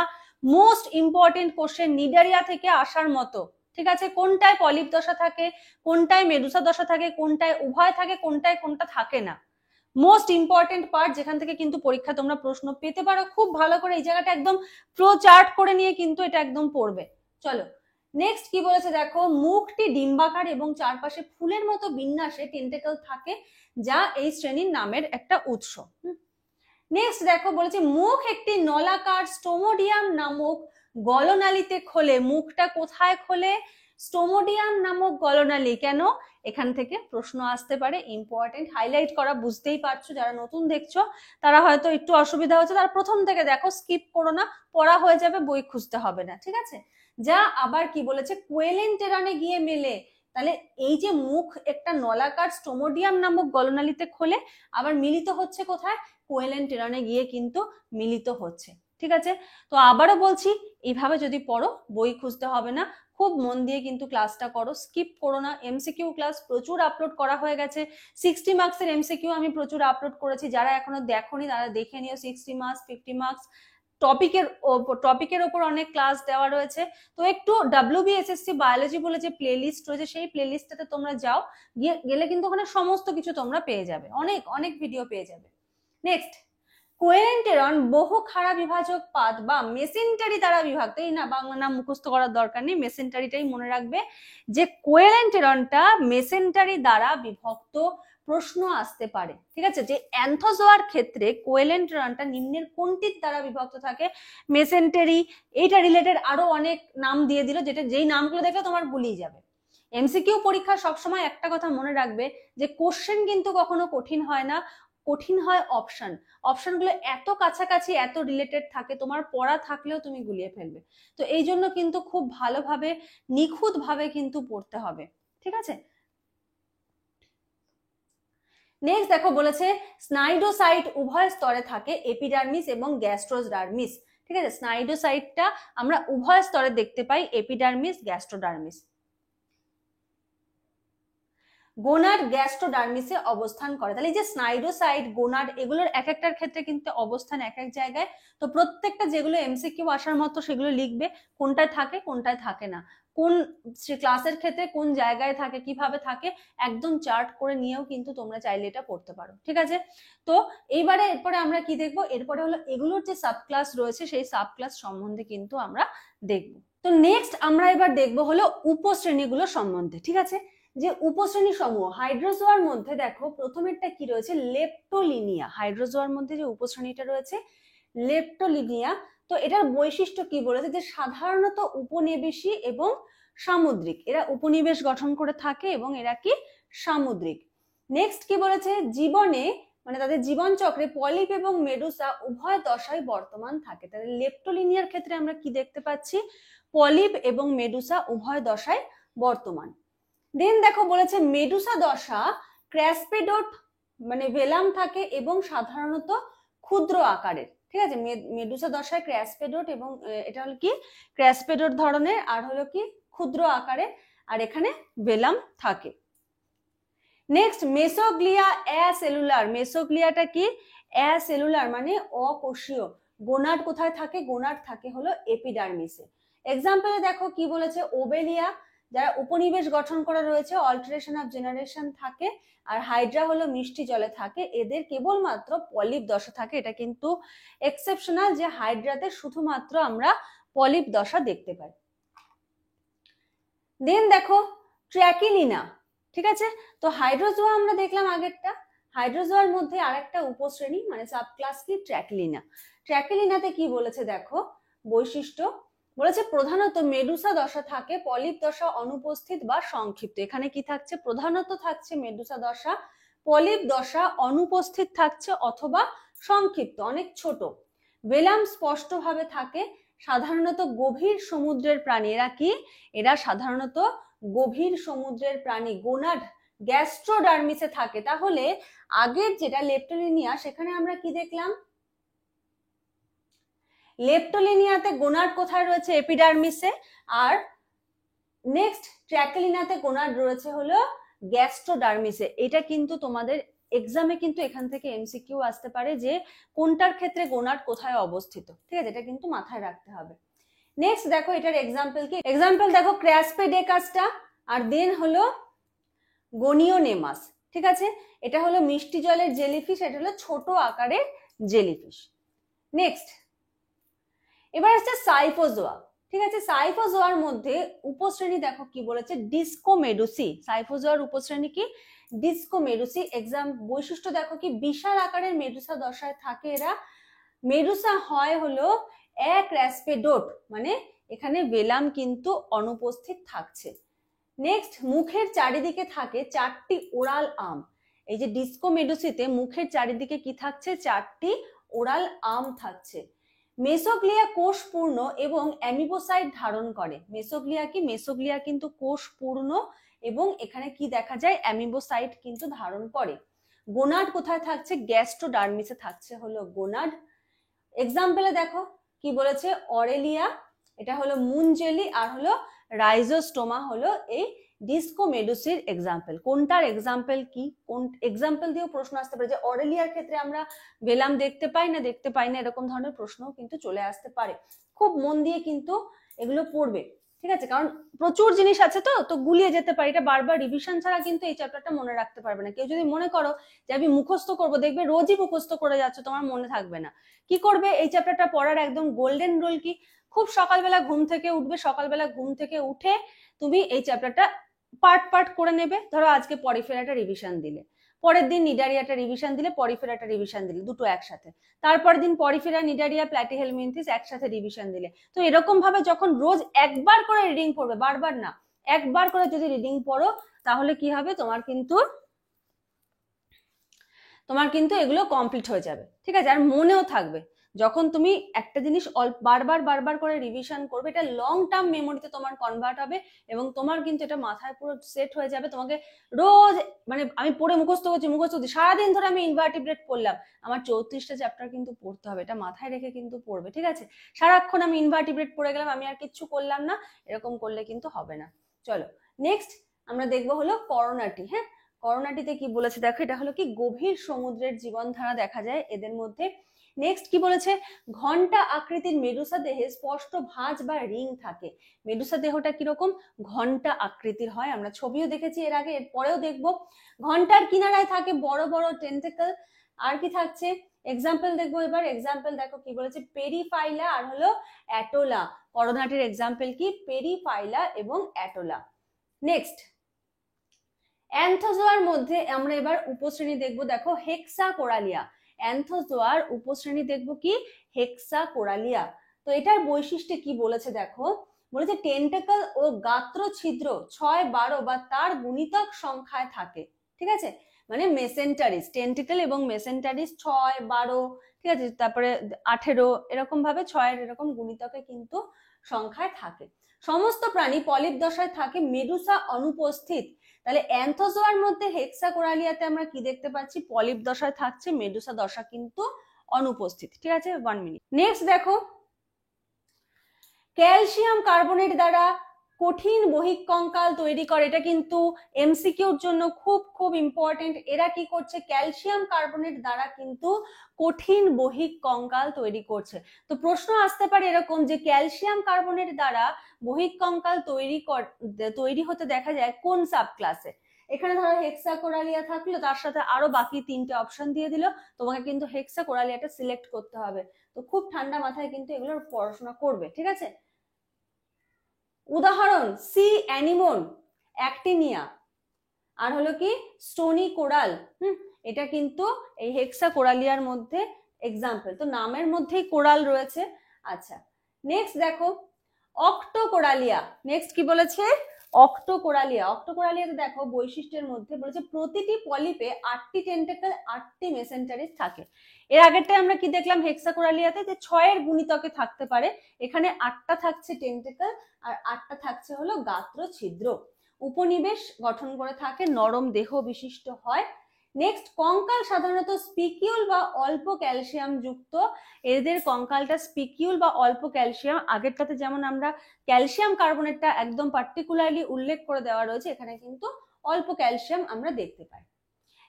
Speaker 1: মোস্ট ইম্পর্টেন্ট কোশ্চেন, নিডারিয়া থেকে আসার মতো। ঠিক আছে, কোনটায় পলিপ দশা থাকে, কোনটায় মেডুসা দশা থাকে, কোনটায় উভয় থাকে, কোনটায় কোনটা থাকে না। মোস্ট ইম্পর্টেন্ট পার্ট, যেখান থেকে কিন্তু পরীক্ষা তোমরা প্রশ্ন পেতে পারো। খুব ভালো করে এই জায়গাটা একদম ফ্লো চার্ট করে নিয়ে কিন্তু এটা একদম পড়বে। চলো নেক্সট কি বলেছে দেখো, মুখটি ডিম্বাকার এবং চারপাশে ফুলের মতো বিন্যাসে টেন্টেকল থাকে, যা এই শ্রেণীর নামের একটা উৎস। নেক্সট দেখো বলেছে মুখ একটি নলাকার স্টোমোডিয়াম নামক গলনালীতে খোলে। মুখটা কোথায় খোলে? স্টোমোডিয়াম নামক গলনালী। কেন? এখান থেকে প্রশ্ন আসতে পারে, ইম্পর্টেন্ট, হাইলাইট করা। বুঝতেই পারছো, যারা নতুন দেখছো তারা হয়তো একটু অসুবিধা হচ্ছে, তারা প্রথম থেকে দেখো, স্কিপ করো না, পড়া হয়ে যাবে, বই খুঁজতে হবে না। ঠিক আছে, যা আবার কি বলেছে, কোয়েলেন্টেরনে গিয়ে মেলে। তাহলে এই যে মুখ একটা নলাকার স্টোমোডিয়াম নামক গলনালীতে খোলে, আবার মিলিত হচ্ছে কোথায়? কোয়েলেন্টেরনে গিয়ে কিন্তু মিলিত হচ্ছে। ঠিক আছে, তো আবারও বলছি, এইভাবে যদি পড়ো বই খুঁজতে হবে না, খুব মন দিয়ে কিন্তু ক্লাসটা করো, স্কিপ করো না। এমসিকিউ ক্লাস প্রচুর আপলোড করা হয়ে গেছে, 60 মার্কসের এমসিকিউ আমি প্রচুর আপলোড করেছি, যারা এখনো দেখোনি তারা দেখে নিও। 60 মার্কস, 50 মার্কস টপিকের ওপর অনেক ক্লাস দেওয়া রয়েছে। তো একটু WBSSC বায়োলজি বলে যে প্লেলিস্ট রয়েছে, সেই প্লেলিস্টটাতে তোমরা যাও, গেলে কিন্তু ওখানে সমস্ত কিছু তোমরা পেয়ে যাবে, অনেক অনেক ভিডিও পেয়ে যাবে। নেক্সট, কোয়েলেন্টেরন বহু খাড়া বিভাজক পাত বা মেসেন্টারি দ্বারা বিভক্ত। এই না, বাংলা নাম মুখস্থ করার দরকার নেই, মেসেন্টারিটাই মনে রাখবে, যে কোয়েলেন্টেরনটা মেসেন্টারি দ্বারা বিভক্ত, প্রশ্ন আসতে পারে। ঠিক আছে, যে অ্যান্থোজোয়ার ক্ষেত্রে কোয়েলেন্টেরনটা নিম্নের কোনটির দ্বারা বিভক্ত থাকে? মেসেন্টারি। এইটা রিলেটেড আরো অনেক নাম দিয়ে দিল, যেটা যেই নামগুলো দেখলে তোমার ভুলিয়ে যাবে। এমসিকিউ পরীক্ষা সবসময় একটা কথা মনে রাখবে, যে কোশ্চেন কিন্তু কখনো কঠিন হয় না, কঠিন হয় অপশন। অপশনগুলো এত কাছাকাছি, এত রিলেটেড থাকে, তোমার পড়া থাকলেও তুমি গুলিয়ে ফেলবে। তো এই জন্য কিন্তু খুব ভালোভাবে, নিখুঁত ভাবে কিন্তু পড়তে হবে। ঠিক আছে, নেক্সট দেখো বলেছে স্নাইডোসাইট উভয় স্তরে থাকে, এপিডার্মিস এবং গ্যাস্ট্রোডার্মিস। ঠিক আছে, স্নাইডোসাইটটা আমরা উভয় স্তরে দেখতে পাই, এপিডার্মিস, গ্যাস্ট্রোডার্মিস। গোনাড গ্যাস্ট্রোডার্মিসে অবস্থান করে। তাহলে এই যে স্নাইডোসাইট, গোনাড, এগুলোর এক একটার ক্ষেত্রে কিন্তু অবস্থান এক এক জায়গায়। তো প্রত্যেকটা যেগুলো এমসিকিউ আসার মতো সেগুলো লিখবে, কোনটায় থাকে কোনটায় থাকে না। কোন ক্লাসের ক্ষেত্রে কোন জায়গায় থাকে, কিভাবে থাকে, একদম চার্ট করে নিয়েও কিন্তু তোমরা চাইলে এটা পড়তে পারো। ঠিক আছে, তো এইবারে এরপরে আমরা কি দেখবো, এরপরে হলো এগুলোর যে সাব ক্লাস রয়েছে সেই সাব ক্লাস সম্বন্ধে কিন্তু আমরা দেখবো। তো নেক্সট আমরা এবার দেখবো হলো উপশ্রেণীগুলো সম্বন্ধে। ঠিক আছে, যে উপশ্রেণী সমূহ হাইড্রোজোয়ার মধ্যে দেখো প্রথমেরটা কি রয়েছে, লেপ্টোলিনিয়া। হাইড্রোজোয়ার মধ্যে যে উপশ্রেণীটা রয়েছে লেপ্টোলিনিয়া, তো এটার বৈশিষ্ট্য কি বলেছে, যে সাধারণত উপনিবেশী এবং সামুদ্রিক, এরা উপনিবেশ গঠন করে থাকে এবং এরা কি সামুদ্রিক। নেক্সট কি বলেছে, জীবনে মানে তাদের জীবন চক্রে পলিপ এবং মেডুসা উভয় দশায় বর্তমান থাকে। তাহলে লেপ্টোলিনিয়ার ক্ষেত্রে আমরা কি দেখতে পাচ্ছি, পলিপ এবং মেডুসা উভয় দশায় বর্তমান। দেন দেখো বলেছে মেডুসা দশা ক্র্যাসপেডোট মানে ভেলাম থাকে এবং সাধারণত ক্ষুদ্র আকারের। ঠিক আছে, মেডুসা দশায় ক্র্যাসপেডোট এবং এটা হলো কি ক্র্যাসপেডোট ধরনের, আর হলো কি ক্ষুদ্র আকারে, আর এখানে ভেলাম থাকে। Next mesoglea acellular. মেসোগ্লিয়াটা কি অ্যাসেলুলার মানে অকোষীয়। গোনাড কোথায় থাকে, গোনাড থাকে হলো এপিডার্মিসে। এক্সাম্পলে দেখো কি বলেছে, ওবেলিয়া যারা উপনিবেশ গঠন করা রয়েছে অল্টারেশন অফ জেনারেশন থাকে, আর হাইড্রা হলো মিষ্টি জলে থাকে, এদের কেবলমাত্র পলিপ দশা থাকে। এটা কিন্তু এক্সেপশনাল যে হাইড্রাতে শুধুমাত্র আমরা পলিপ দশা দেখতে পাই। দেন দেখো ট্র্যাকিলিনা। ঠিক আছে, তো হাইড্রোজোয়া আমরা দেখলাম আগেরটা, হাইড্রোজোয়ার মধ্যে আরেকটা উপশ্রেণী মানে সাবক্লাস কি ট্র্যাকিলিনা। ট্র্যাকিলিনাতে কি বলেছে দেখো বৈশিষ্ট্য, বলেছে প্রধানত মেডুসা দশা থাকে, পলিপ দশা অনুপস্থিত বা সংক্ষিপ্ত। এখানে কি থাকছে, প্রধানত থাকছে মেডুসা দশা, পলিপ দশা অনুপস্থিত থাকছে অথবা সংক্ষিপ্ত অনেক ছোট। ভেলাম স্পষ্টভাবে থাকে, সাধারণত গভীর সমুদ্রের প্রাণী। এরা কি, এরা সাধারণত গভীর সমুদ্রের প্রাণী। গোনাড গ্যাস্ট্রোডার্মিসে থাকে। তাহলে আগের যেটা লেপ্টোলিনিয়া সেখানে আমরা কি দেখলাম, লেপ্টোলিনিয়াতে গোনাড কোথায় রয়েছে, এপিডার্মিসে, আর নেক্সট ট্র্যাকেলিনাতে গোনাড রয়েছে হলো গ্যাস্ট্রোডার্মিসে। এটা কিন্তু তোমাদের এক্সামে কিন্তু এখান থেকে এমসিকিউ আসতে পারে যে কোনটার ক্ষেত্রে গোনাড কোথায় অবস্থিত। ঠিক আছে, এটা কিন্তু মাথায় রাখতে হবে। নেক্সট দেখো এটার এক্সাম্পল কি, এক্সাম্পল দেখো ক্র্যাসপেডেকাসটা, আর দেন হলো গনিওনেমাস। ঠিক আছে, এটা হলো মিষ্টি জলের জেলিফিশ, এটা হলো ছোট আকারের জেলিফিশ। নেক্সট এবার আসছে সাইফোজোয়া। ঠিক আছে, সাইফোজোয়ার মধ্যে উপশ্রেণী দেখো কি বলেছে, ডিস্কোমেডুসি। সাইফোজোয়ার উপশ্রেণী কি, ডিস্কোমেডুসি। এক্সাম বৈশিষ্ট্য দেখো কি, বিশাল আকারের মেডুসা দশায় থাকে এরা। মেডুসা হয় হলো এক র্যাসপেডোট মানে এখানে ভেলাম কিন্তু অনুপস্থিত থাকছে। নেক্সট মুখের চারিদিকে থাকে চারটি ওরাল আম। এই যে ডিস্কোমেডুসিতে মুখের চারিদিকে কি থাকছে, চারটি ওরাল আম থাকছে। মেসোগ্লিয়া কোষপূর্ণ এবং অ্যামিবোসাইট ধারণ করে। মেসোগ্লিয়া কি, মেসোগ্লিয়া কিন্তু কোষপূর্ণ এবং এখানে কি দেখা যায়, অ্যামিবোসাইট কিন্তু ধারণ করে। গোনাড কোথায় থাকছে, গ্যাস্ট্রোডার্মিসে থাকছে হলো গোনাড। এক্সাম্পলে দেখো কি বলেছে, অরেলিয়া এটা হলো মুন জেলি, আর হলো রাইজোস্টোমা হলো এই ডিস্কোমেডুসির এক্সাম্পল। কোনটার এক্সাম্পল কি, কোন এক্সাম্পল দিয়েও প্রশ্ন আসতে পারে, যে অরেলিয়ার ক্ষেত্রে আমরা ভেলাম দেখতে পাই না, দেখতে পাই না, এরকম ধরনের প্রশ্নও কিন্তু চলে আসতে পারে। খুব মন দিয়ে কিন্তু এগুলো পড়বে। ঠিক আছে, কারণ প্রচুর জিনিস আছে তো গুলিয়ে যেতে পারি। এটা বারবার রিভিশন ছাড়া কিন্তু এই চ্যাপ্টারটা মনে রাখতে পারবে না। কেউ যদি মনে করো যে আমি মুখস্থ করবো, দেখবে রোজই মুখস্থ করে যাচ্ছ, তোমার মনে থাকবে না। কি করবে, এই চ্যাপ্টারটা পড়ার একদম গোল্ডেন রুল কি, খুব সকালবেলা ঘুম থেকে উঠবে, সকালবেলা ঘুম থেকে উঠে তুমি এই চ্যাপ্টারটা পার্ট পার্ট করে নেবে। ধরো আজকে পরিফেরাটা রিভিশন দিলে, পরের দিন নিডারিয়াটা রিভিশন দিলে, পরিফেরাটা রিভিশন দিলে, দুটো একসাথে। তারপর দিন পরিফেরা, নিডারিয়া, প্ল্যাটিহেলমিনথিস একসাথে রিভিশন দিলে। তো এরকম ভাবে যখন রোজ একবার করে রিডিং পড়বে, বারবার না, একবার করে যদি রিডিং পড়ো, তাহলে কি হবে, তোমার কিন্তু এগুলো কমপ্লিট হয়ে যাবে। ঠিক আছে, আর মনেও থাকবে। যখন তুমি একটা জিনিস বারবার করে রিভিশন করবে, এটা লং টার্ম মেমোরিতে তোমার কনভার্ট হবে এবং তোমার কিন্তু এটা মাথায় পুরো সেট হয়ে যাবে। তোমাকে রোজ মানে আমি পড়ে মুখস্থ করছি, সারাদিন ধরে আমি ইনভার্টিব্রেট পড়লাম, আমার 34টা চ্যাপ্টার কিন্তু পড়তে হবে, এটা মাথায় রেখে কিন্তু পড়বে। ঠিক আছে, সারাক্ষণ আমি ইনভার্টিব্রেট পড়ে গেলাম, আমি আর কিচ্ছু করলাম না, এরকম করলে কিন্তু হবে না। চলো নেক্সট আমরা দেখবো হলো করোনাটি। হ্যাঁ, করোনাটিতে কি বলেছে দেখো, এটা হলো কি গভীর সমুদ্রের জীবনধারা দেখা যায় এদের মধ্যে। নেক্সট কি বলেছে, ঘন্টা আকৃতির মেডুসা দেহে স্পষ্ট ভাঁজ বা রিং থাকে। মেডুসা দেহটা কিরকম, ঘন্টা আকৃতির হয়, আমরা ছবিও দেখেছি এর আগে, এর পরেও দেখবো। ঘন্টার কিনারায় থাকে বড় বড় টেন্টেকল। আর কি থাকছে, এক্সাম্পল দেখবো এবার। এক্সাম্পল দেখো কি বলেছে, পেরিফাইলা আর হলো অ্যাটোলা। করোনাটির এক্সাম্পল কি, পেরিফাইলা এবং অ্যাটোলা। নেক্সট, অ্যান্থোজোয়ার মধ্যে আমরা এবার উপশ্রেণী দেখবো, দেখো হেক্সাকোরালিয়া। অ্যান্থোজোয়ার উপশ্রেণী দেখবো কি, হেক্সাকোরালিয়া। তো এটার বৈশিষ্ট্য কি বলেছে দেখো, বলেছে টেন্টাকল ও গাত্র ছিদ্র 6, 12 বা তার গুণিতক সংখ্যায় থাকে। ঠিক আছে, মানে মেসেন্টারিস, টেন্টিকল এবং মেসেন্টারিস 6, 12, ঠিক আছে, তারপরে 18 এরকম ভাবে 6 এরকম গুণিতকে কিন্তু সংখ্যায় থাকে। সমস্ত প্রাণী পলিপ দশায় থাকে, মেডুসা অনুপস্থিত। তাহলে অ্যান্থোজোয়ার মধ্যে হেক্সাকোরালিয়াতে আমরা কি দেখতে পাচ্ছি, পলিপ দশায় থাকছে, মেডুসা দশা কিন্তু অনুপস্থিত। ঠিক আছে, 1 মিনিট। নেক্সট দেখো, ক্যালসিয়াম কার্বনেট দ্বারা কঠিন বহিঃকঙ্কাল তৈরি করে। এটা কিন্তু এমসিকিউর জন্য খুব খুব ইম্পর্টেন্ট। এরা কি করছে, ক্যালসিয়াম কার্বনেট দ্বারা কিন্তু কঠিন বহিঃকঙ্কাল তৈরি করছে। তো প্রশ্ন আসতে পারে এরকম যে ক্যালসিয়াম কার্বনেট দ্বারা বহিঃকঙ্কাল তৈরি হতে দেখা যায় কোন সাব ক্লাসে। এখানে ধরো হেক্সাকোরালিয়া থাকলো, তার সাথে আরো বাকি 3টে অপশন দিয়ে দিল, তোমাকে কিন্তু হেক্সাকোরালিয়াটা সিলেক্ট করতে হবে। তো খুব ঠান্ডা মাথায় কিন্তু এগুলোর পড়াশোনা করবে। ঠিক আছে, উদাহরণ সি অ্যানিমন, অ্যাক্টিনিয়া, আর হলো কি স্টোনি কোরাল। এটা কিন্তু এই হেক্সাকোরালিয়ার মধ্যে এক্সাম্পল। তো নামের মধ্যেই কোরাল রয়েছে। আচ্ছা, নেক্সট দেখো অক্টোকোরালিয়া। নেক্সট কি বলেছে, অক্টোকোরালিয়া। অক্টোকোরালিয়াতে দেখো বৈশিষ্ট্যের মধ্যে বলেছে প্রতিটি পলিপে 8টি টেন্টাকল, 8টি মেসেন্টারিস থাকে। এর আগেরটাই আমরা কি দেখলাম, হেক্সাকোরালিয়াতে যে 6 গুণিতকে থাকতে পারে, এখানে 8টা থাকছে টেন্টাকল আর 8টা থাকছে হলো গাত্র ছিদ্র। উপনিবেশ গঠন করে থাকে, নরম দেহ বিশিষ্ট হয়। নেক্সট, কঙ্কাল সাধারণত স্পিকিউল বা অল্প ক্যালসিয়াম যুক্ত। এদের কঙ্কালটা স্পিকিউল বা অল্প ক্যালসিয়াম। আগেরটাতে যেমন আমরা ক্যালসিয়াম কার্বনেটটা একদম পার্টিকুলারলি উল্লেখ করে দেওয়া রয়েছে, এখানে কিন্তু অল্প ক্যালসিয়াম আমরা দেখতে পাই।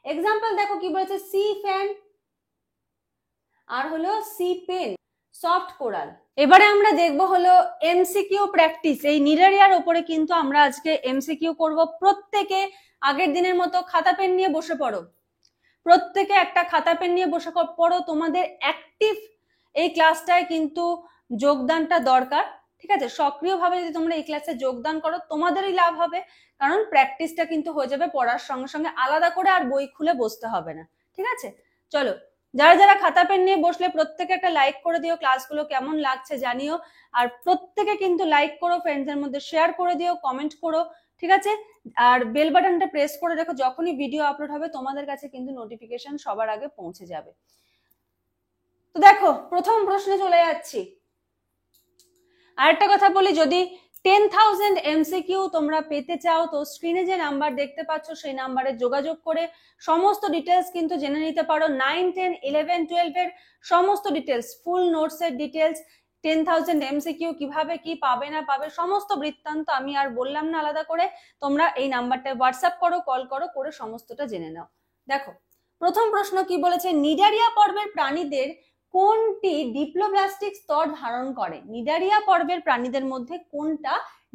Speaker 1: এক্সাম্পল দেখো কি বলেছে, সি ফ্যান আর হলো সি পেন, সফট কোরাল। এবারে আমরা দেখবো হলো এমসিকিউ প্র্যাকটিস। এই নিডারিয়ার উপরে কিন্তু আমরা আজকে এমসিকিউ করব। প্রত্যেকে আগের দিনের মতো খাতা পেন নিয়ে বসে পড়ো, প্রত্যেকে একটা খাতা পেন নিয়ে বসে পড়ো। তোমাদের অ্যাক্টিভ এই ক্লাসটায় কিন্তু যোগদানটা দরকার। ঠিক আছে, সক্রিয়ভাবে যদি তোমরা এই ক্লাসে যোগদান করো তোমাদেরই লাভ হবে, কারণ প্র্যাকটিসটা কিন্তু হয়ে যাবে পড়ার সঙ্গে সঙ্গে, আলাদা করে আর বই খুলে বসতে হবে না। ঠিক আছে, চলো, যারা যারা খাতা পেন নিয়ে বসলে প্রত্যেকে একটা লাইক করে দিও, ক্লাসগুলো কেমন লাগছে জানিও। আর প্রত্যেকে কিন্তু লাইক করো, ফ্রেন্ডসদের মধ্যে শেয়ার করে দিও, কমেন্ট করো। ঠিক আছে, আর বেল বাটনটা প্রেস করে রেখো, যখনই ভিডিও আপলোড হবে তোমাদের কাছে কিন্তু নোটিফিকেশন সবার আগে পৌঁছে যাবে। তো দেখো প্রথম প্রশ্নে চলে যাচ্ছি। আরেকটা কথা বলি, যদি 10,000 এমসিকিউ তোমরা পেতে চাও তো স্ক্রিনে যে নাম্বার দেখতে পাচ্ছ সেই নাম্বারে যোগাযোগ করে সমস্ত ডিটেলস কিন্তু জেনে নিতে পারো। 9, 10, 11, 12 এর সমস্ত ডিটেলস, ফুল নোটস এর ডিটেলস, 10,000 এমসিকিউ কিভাবে কি পাবে না পাবে সমস্ত বৃত্তান্ত আমি আর বললাম না আলাদা করে। তোমরা এই নাম্বারটায় হোয়াটসঅ্যাপ করো, কল করো, করে সমস্তটা জেনে নাও। দেখো প্রথম প্রশ্ন কি বলেছে, নিডারিয়া পর্বের প্রাণীদের কোনটি ডিপ্লোব্লাস্টিক স্তর ধারণ করে। নিডারিয়া পর্বের প্রাণীদের মধ্যে কোনটা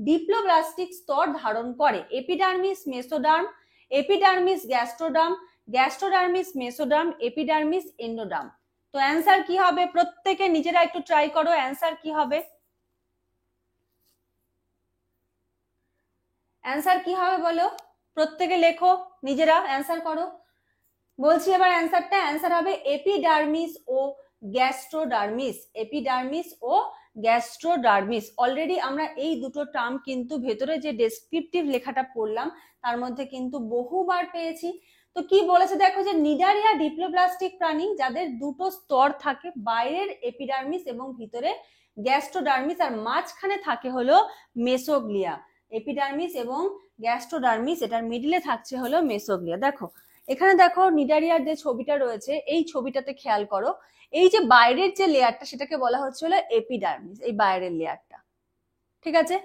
Speaker 1: ডিপ্লোব্লাস্টিক স্তর ধারণ করে। Epidermis, mesoderm, epidermis gastroderm, gastrodermis mesoderm, epidermis endoderm. তো অ্যান্সার কি হবে, প্রত্যেকে নিজেরা একটু ট্রাই করো, অ্যান্সার কি হবে, অ্যান্সার কি হবে বলো, প্রত্যেকে লেখো, নিজেরা অ্যান্সার করো। বলছি এবার অ্যান্সারটা, অ্যান্সার হবে এপিডার্মিস ও গ্যাস্ট্রোডার্মিস। এপিডার্মিস ও গ্যাস্ট্রোডার্মিস। অলরেডি আমরা এই দুটো টার্ম কিন্তু ভেতরে যে ডেসক্রিপটিভ লেখাটা পড়লাম তার মধ্যে কিন্তু বহুবার পেয়েছি। তো কি বলেছে দেখো, যে নিডারিয়া ডিপ্লোব্লাস্টিক প্রাণী যাদের দুটো স্তর থাকে, বাইরের এপিডার্মিস এবং ভিতরে গ্যাস্ট্রোডার্মিস, আর মাঝখানে থাকে হলো মেসোগ্লিয়া। এপিডার্মিস এবং গ্যাস্ট্রোডার্মিস, এটার মিডিলে থাকছে হলো মেসোগ্লিয়া। দেখো এখানে দেখো নিডারিয়ার যে ছবিটা রয়েছে, এই ছবিটাতে খেয়াল করো, এই যে বাইরের যে লেয়ারটা সেটাকে বলা হচ্ছে হলো এপিডার্মিস, এই বাইরের লেয়ারটা। ঠিক আছে,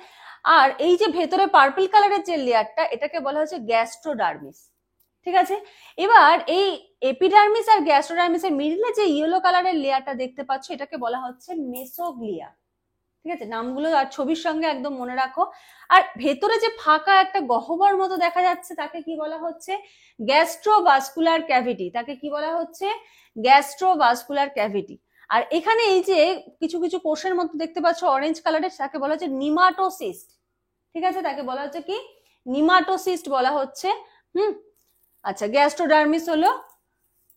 Speaker 1: আর এই যে ভেতরে পার্পল কালারের যে লেয়ারটা এটাকে বলা হচ্ছে গ্যাস্ট্রোডার্মিস। ঠিক আছে, এবার এই এপিডার্মিস আর গ্যাস্ট্রোডার্মিসের মিডলে যে ইয়েলো কালারের লেয়ারটা দেখতে পাচ্ছ এটাকে বলা হচ্ছে মেসোগ্লিয়া। ঠিক আছে, নামগুলো আর ছবির সঙ্গে একদম মনে রাখো। আর ভেতরে যে ফাঁকা একটা গহ্বর মতো দেখা যাচ্ছে তাকে কি বলা হচ্ছে? Gastrovascular cavity. তাকে কি বলা হচ্ছে? Gastrovascular cavity. আর এখানে এই যে কিছু কিছু কোষের মতো দেখতে পাচ্ছ অরেঞ্জ কালারের, তাকে বলা হচ্ছে নিমাটোসিস্ট। ঠিক আছে, তাকে বলা হচ্ছে কি? নিমাটোসিস্ট বলা হচ্ছে। আচ্ছা, গ্যাস্ট্রোডার্মিস হলো,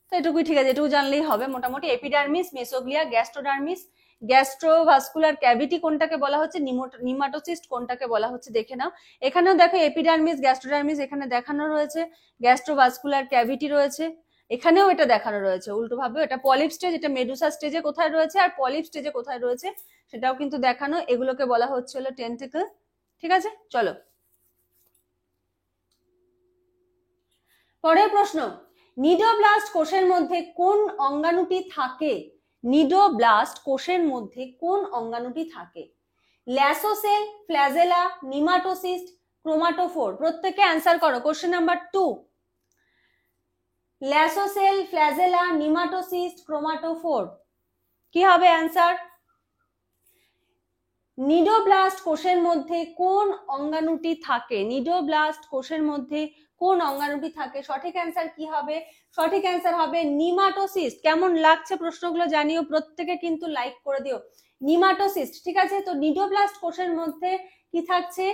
Speaker 1: তো এটুকুই ঠিক আছে, এটুকু জানলেই হবে মোটামুটি। Epidermis, mesoglea, gastrodermis, gastrovascular cavity কোনটাকে বলা হচ্ছে, নিমাটোসিস্ট কোনটাকে বলা হচ্ছে দেখে নাও। এখানেও দেখো এপিডার্মিস, গ্যাস্ট্রোডার্মিস এখানে দেখানো রয়েছে, গ্যাস্ট্রোভাস্কুলার ক্যাভিটি রয়েছে, এখানেও এটা দেখানো রয়েছে। উল্টো ভাবে এটা পলিপ স্টেজ, এটা মেডুসা স্টেজে কোথায় রয়েছে আর পলিপ স্টেজে কোথায় রয়েছে সেটাও কিন্তু দেখানো। এগুলোকে বলা হচ্ছে হলো টেন্টিকল। ঠিক আছে, চলো পরের প্রশ্ন। নিডোব্লাস্ট কোষের মধ্যে কোন অঙ্গাণুটি থাকে? নিডোব্লাস্ট কোষের মধ্যে কোন অঙ্গাণুটি থাকে? ল্যাসোসেল, ফ্ল্যাজেলা, নিমাটোসিস্ট, ক্রোমাটোফোর। প্রত্যেকে অ্যান্সার করো। কোশ্চেন নাম্বার 2, ল্যাসোসেল, ফ্ল্যাজেলা, নিমাটোসিস্ট, ক্রোমাটোফোর, কি হবে অ্যান্সার? নিডোব্লাস্ট কোষের মধ্যে কোন অঙ্গাণুটি থাকে? নিডোব্লাস্ট কোষের মধ্যে কোন অঙ্গাণুটি থাকে? সঠিক অ্যান্সার কি হবে? সঠিক অ্যান্সার হবে নিমাটোসিস্ট। কেমন লাগছে প্রশ্নগুলো জানিও, প্রত্যেকে কিন্তু লাইক করে দিও। নিমাটোসিস্ট, ঠিক আছে। তো নিডোব্লাস্ট কোষের মধ্যে কি থাকছে?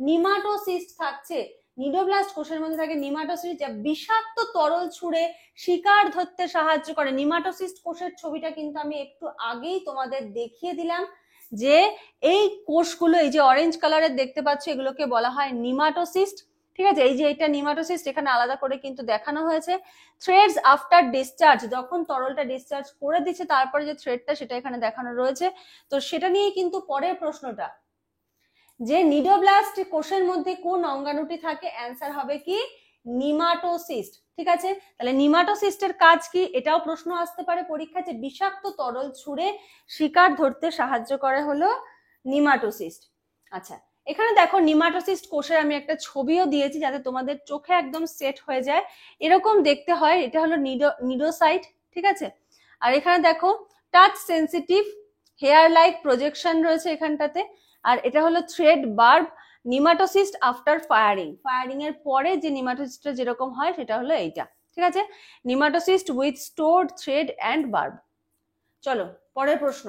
Speaker 1: নিমাটোসিস্ট থাকছে। নিডোব্লাস্ট কোষের মধ্যে থাকে নিমাটোসিস্ট, যা বিষাক্ত তরল ছুঁড়ে শিকার ধরতে সাহায্য করে। নিমাটোসিস্ট কোষের ছবিটা কিন্তু আমি একটু আগেই তোমাদের দেখিয়ে দিলাম, যে এই কোষগুলো এই যে অরেঞ্জ কালারের দেখতে পাচ্ছ এগুলোকে বলা হয় নিমাটোসিস্ট। ঠিক আছে, এই যে এটা নিমাটোসিস্ট এখানে আলাদা করে কিন্তু দেখানো হয়েছে। থ্রেডস আফটার ডিসচার্জ, যখন তরলটা ডিসচার্জ করে দিচ্ছে তারপরে যে থ্রেডটা সেটা এখানে দেখানো রয়েছে। তো সেটা নিয়ে কিন্তু পরের প্রশ্নটা, যে নিডোব্লাস্ট কোষের মধ্যে কোন অঙ্গাণুটি থাকে? অ্যান্সার হবে কি? নিমাটোসিস্ট। ঠিক আছে, তাহলে নিমাটোসিস্টের কাজ কি এটাও প্রশ্ন আসতে পারে পরীক্ষা, যে বিষাক্ত তরল ছুঁড়ে শিকার ধরতে সাহায্য করে হলো নিমাটোসিস্ট। আচ্ছা, এখানে দেখো নিমাটোসিস্ট কোষের আমি একটা ছবিও দিয়েছি যাতে তোমাদের চোখে একদম সেট হয়ে যায়। এরকম দেখতে হয়, এটা হলো নিডোসাইট। ঠিক আছে, আর এখানে দেখো touch sensitive hair like projection রয়েছে এখানটাতে। আর এটা হলো thread barb, nematocyst after firing. Firing এর পরে যে নিমাটোসিস্টটা যেরকম হয় সেটা হলো এইটা। ঠিক আছে, nematocyst with stored thread and barb. চলো পরের প্রশ্ন।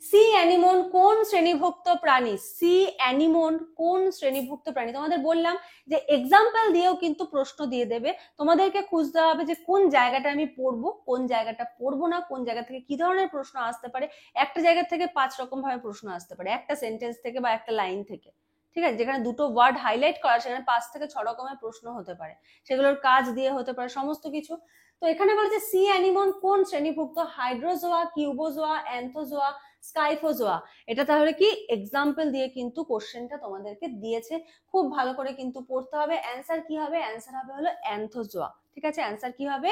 Speaker 1: সি অ্যানিমন কোন শ্রেণীভুক্ত প্রাণী? সি অ্যানিমন কোন শ্রেণীভুক্ত প্রাণী? তোমাদের বললাম যে এক্সাম্পল দিয়েও কিন্তু প্রশ্ন দিয়ে দেবে, তোমাদেরকে খুঁজতে হবে যে কোন জায়গাটা আমি পড়বো, কোন জায়গাটা পড়বো না, কোন জায়গা থেকে কি ধরনের প্রশ্ন আসতে পারে। একটা জায়গা থেকে 5 রকম ভাবে প্রশ্ন আসতে পারে, একটা সেন্টেন্স থেকে বা একটা লাইন থেকে। ঠিক আছে, যেখানে দুটো ওয়ার্ড হাইলাইট করা সেখানে 5 থেকে 6 রকমের প্রশ্ন হতে পারে, সেগুলোর কাজ দিয়ে হতে পারে সমস্ত কিছু। তো এখানে বলেছে সি অ্যানিমন কোন শ্রেণীভুক্ত? Hydrozoa, cubozoa, anthozoa, scyphozoa. এটা তাহলে কি এক্সাম্পল দিয়ে কিন্তু কোশ্চেনটা তোমাদেরকে দিয়েছে, খুব ভালো করে কিন্তু পড়তে হবে। অ্যান্সার কি হবে? অ্যান্সার হবে হলো অ্যান্থোজোয়া। ঠিক আছে, অ্যান্সার কি হবে?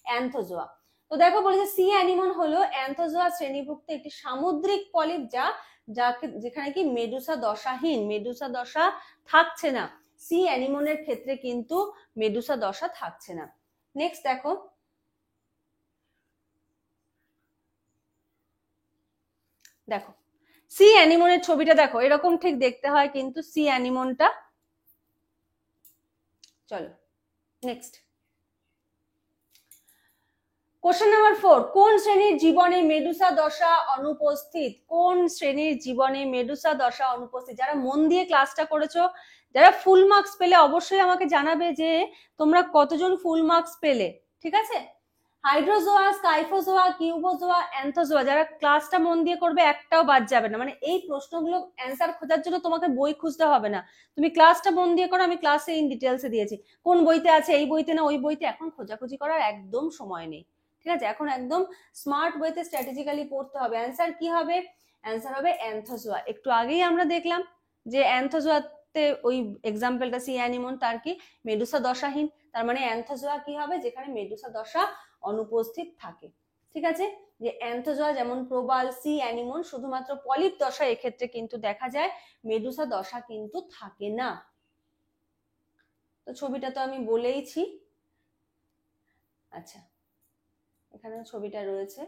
Speaker 1: অ্যান্থোজোয়া। তো দেখো বলেছে সি অ্যানিমন হলো অ্যান্থোজোয়া শ্রেণীভুক্ত একটি সামুদ্রিক পলিপ, যেখানে কি মেডুসা দশাহীন, মেডুসা দশা থাকছে না। সি অ্যানিমনের ক্ষেত্রে কিন্তু মেডুসা দশা থাকছে না। নেক্সট দেখো, দেখো সি অ্যানিমনের ছবিটা দেখো, এরকম ঠিক দেখতে হয় কিন্তু সি অ্যানিমনটা। চলো নেক্সট, কোশ্চেন নাম্বার 4, কোন শ্রেণীর জীবনে মেডুসা দশা অনুপস্থিত? কোন শ্রেণীর জীবনে মেডুসা দশা অনুপস্থিত? যারা মন দিয়ে ক্লাসটা করেছো, যারা ফুল মার্কস পেলে অবশ্যই আমাকে জানাবে যে তোমরা কতজন ফুল মার্কস পেলে। ঠিক আছে, হাইড্রোজোয়া, স্কাইফোজোয়া, কিউবোজোয়া, অ্যান্থোজোয়া, যারা ক্লাসটা মন দিয়ে করবে একটাও বাদ যাবে না। মানে এই প্রশ্নগুলো অ্যান্সার খোঁজার জন্য তোমাকে বই খুঁজতে হবে না, তুমি ক্লাসটা মন দিয়ে করো। আমি ক্লাসে ইন ডিটেলসে দিয়েছি কোন বইতে আছে, এই বইতে না ওই বইতে, এখন খোঁজাখুঁজি করার একদম সময় নেই। ঠিক আছে, এখন একদম স্মার্ট ওয়েতে স্ট্র্যাটেজিক্যালি পড়তে হবে। অ্যান্সার কি হবে? অ্যান্সার হবে অ্যান্থোজোয়া। একটু আগেই আমরা দেখলাম যে অ্যান্থোজোয়াতে ওই এক্সাম্পলটা সি অ্যানিমন, তার কি মেডুসা দশাহীন, তার মানে অ্যান্থোজোয়া কি হবে? যেখানে মেডুসা দশা অনুপস্থিত থাকে। ঠিক আছে, যে অ্যান্থোজোয়া যেমন প্রবাল, সি অ্যানিমন শুধুমাত্র পলিপ দশা এক্ষেত্রে কিন্তু দেখা যায়, মেডুসা দশা কিন্তু থাকে না। তো ছবিটা তো আমি বলেইছি। আচ্ছা, এখানে ছবিটা রয়েছে।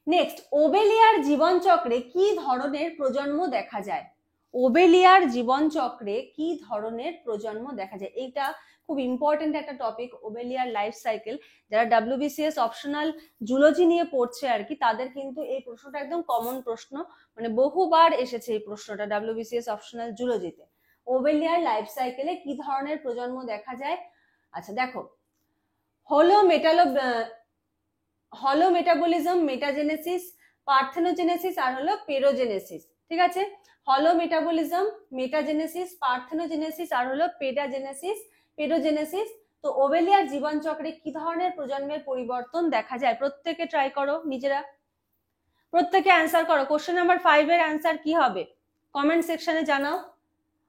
Speaker 1: নেক্সট, ওবেলিয়ার জীবনচক্রে কি ধরনের প্রজন্ম দেখা যায়? ওবেলিয়ার জীবনচক্রে কি ধরনের প্রজন্ম দেখা যায়? এইটা খুব ইম্পর্টেন্ট একটা টপিক, ওবেলিয়ার লাইফ সাইকেল। যারা WBCS অপশনাল জুলজি নিয়ে পড়ছে আর কি, তাদের কিন্তু এই প্রশ্নটা একদম কমন প্রশ্ন, মানে বহুবার এসেছে এই প্রশ্নটা WBCS অপশনাল জুলজিতে। ওবেলিয়ার লাইফ সাইকেলে কি ধরনের প্রজন্ম দেখা যায়? আচ্ছা দেখো, হলো মেটাবলিজম, মেটাজেনেসিস, পার্থেনোজেনেসিস আর হলো পেরোজেনেসিস। ঠিক আছে, হলো মেটাবলিজম, মেটাজেনেসিস, পার্থেনোজেনেসিস আর হলো পেরোজেনেসিস। তো ওবেলিয়ার জীবনচক্রে কি ধরনের প্রজন্মের পরিবর্তন দেখা যায়? প্রত্যেকে ট্রাই করো, নিজেরা প্রত্যেকে অ্যান্সার করো। কোশ্চেন নাম্বার 5 এর অ্যান্সার কি হবে কমেন্ট সেকশনে জানাও।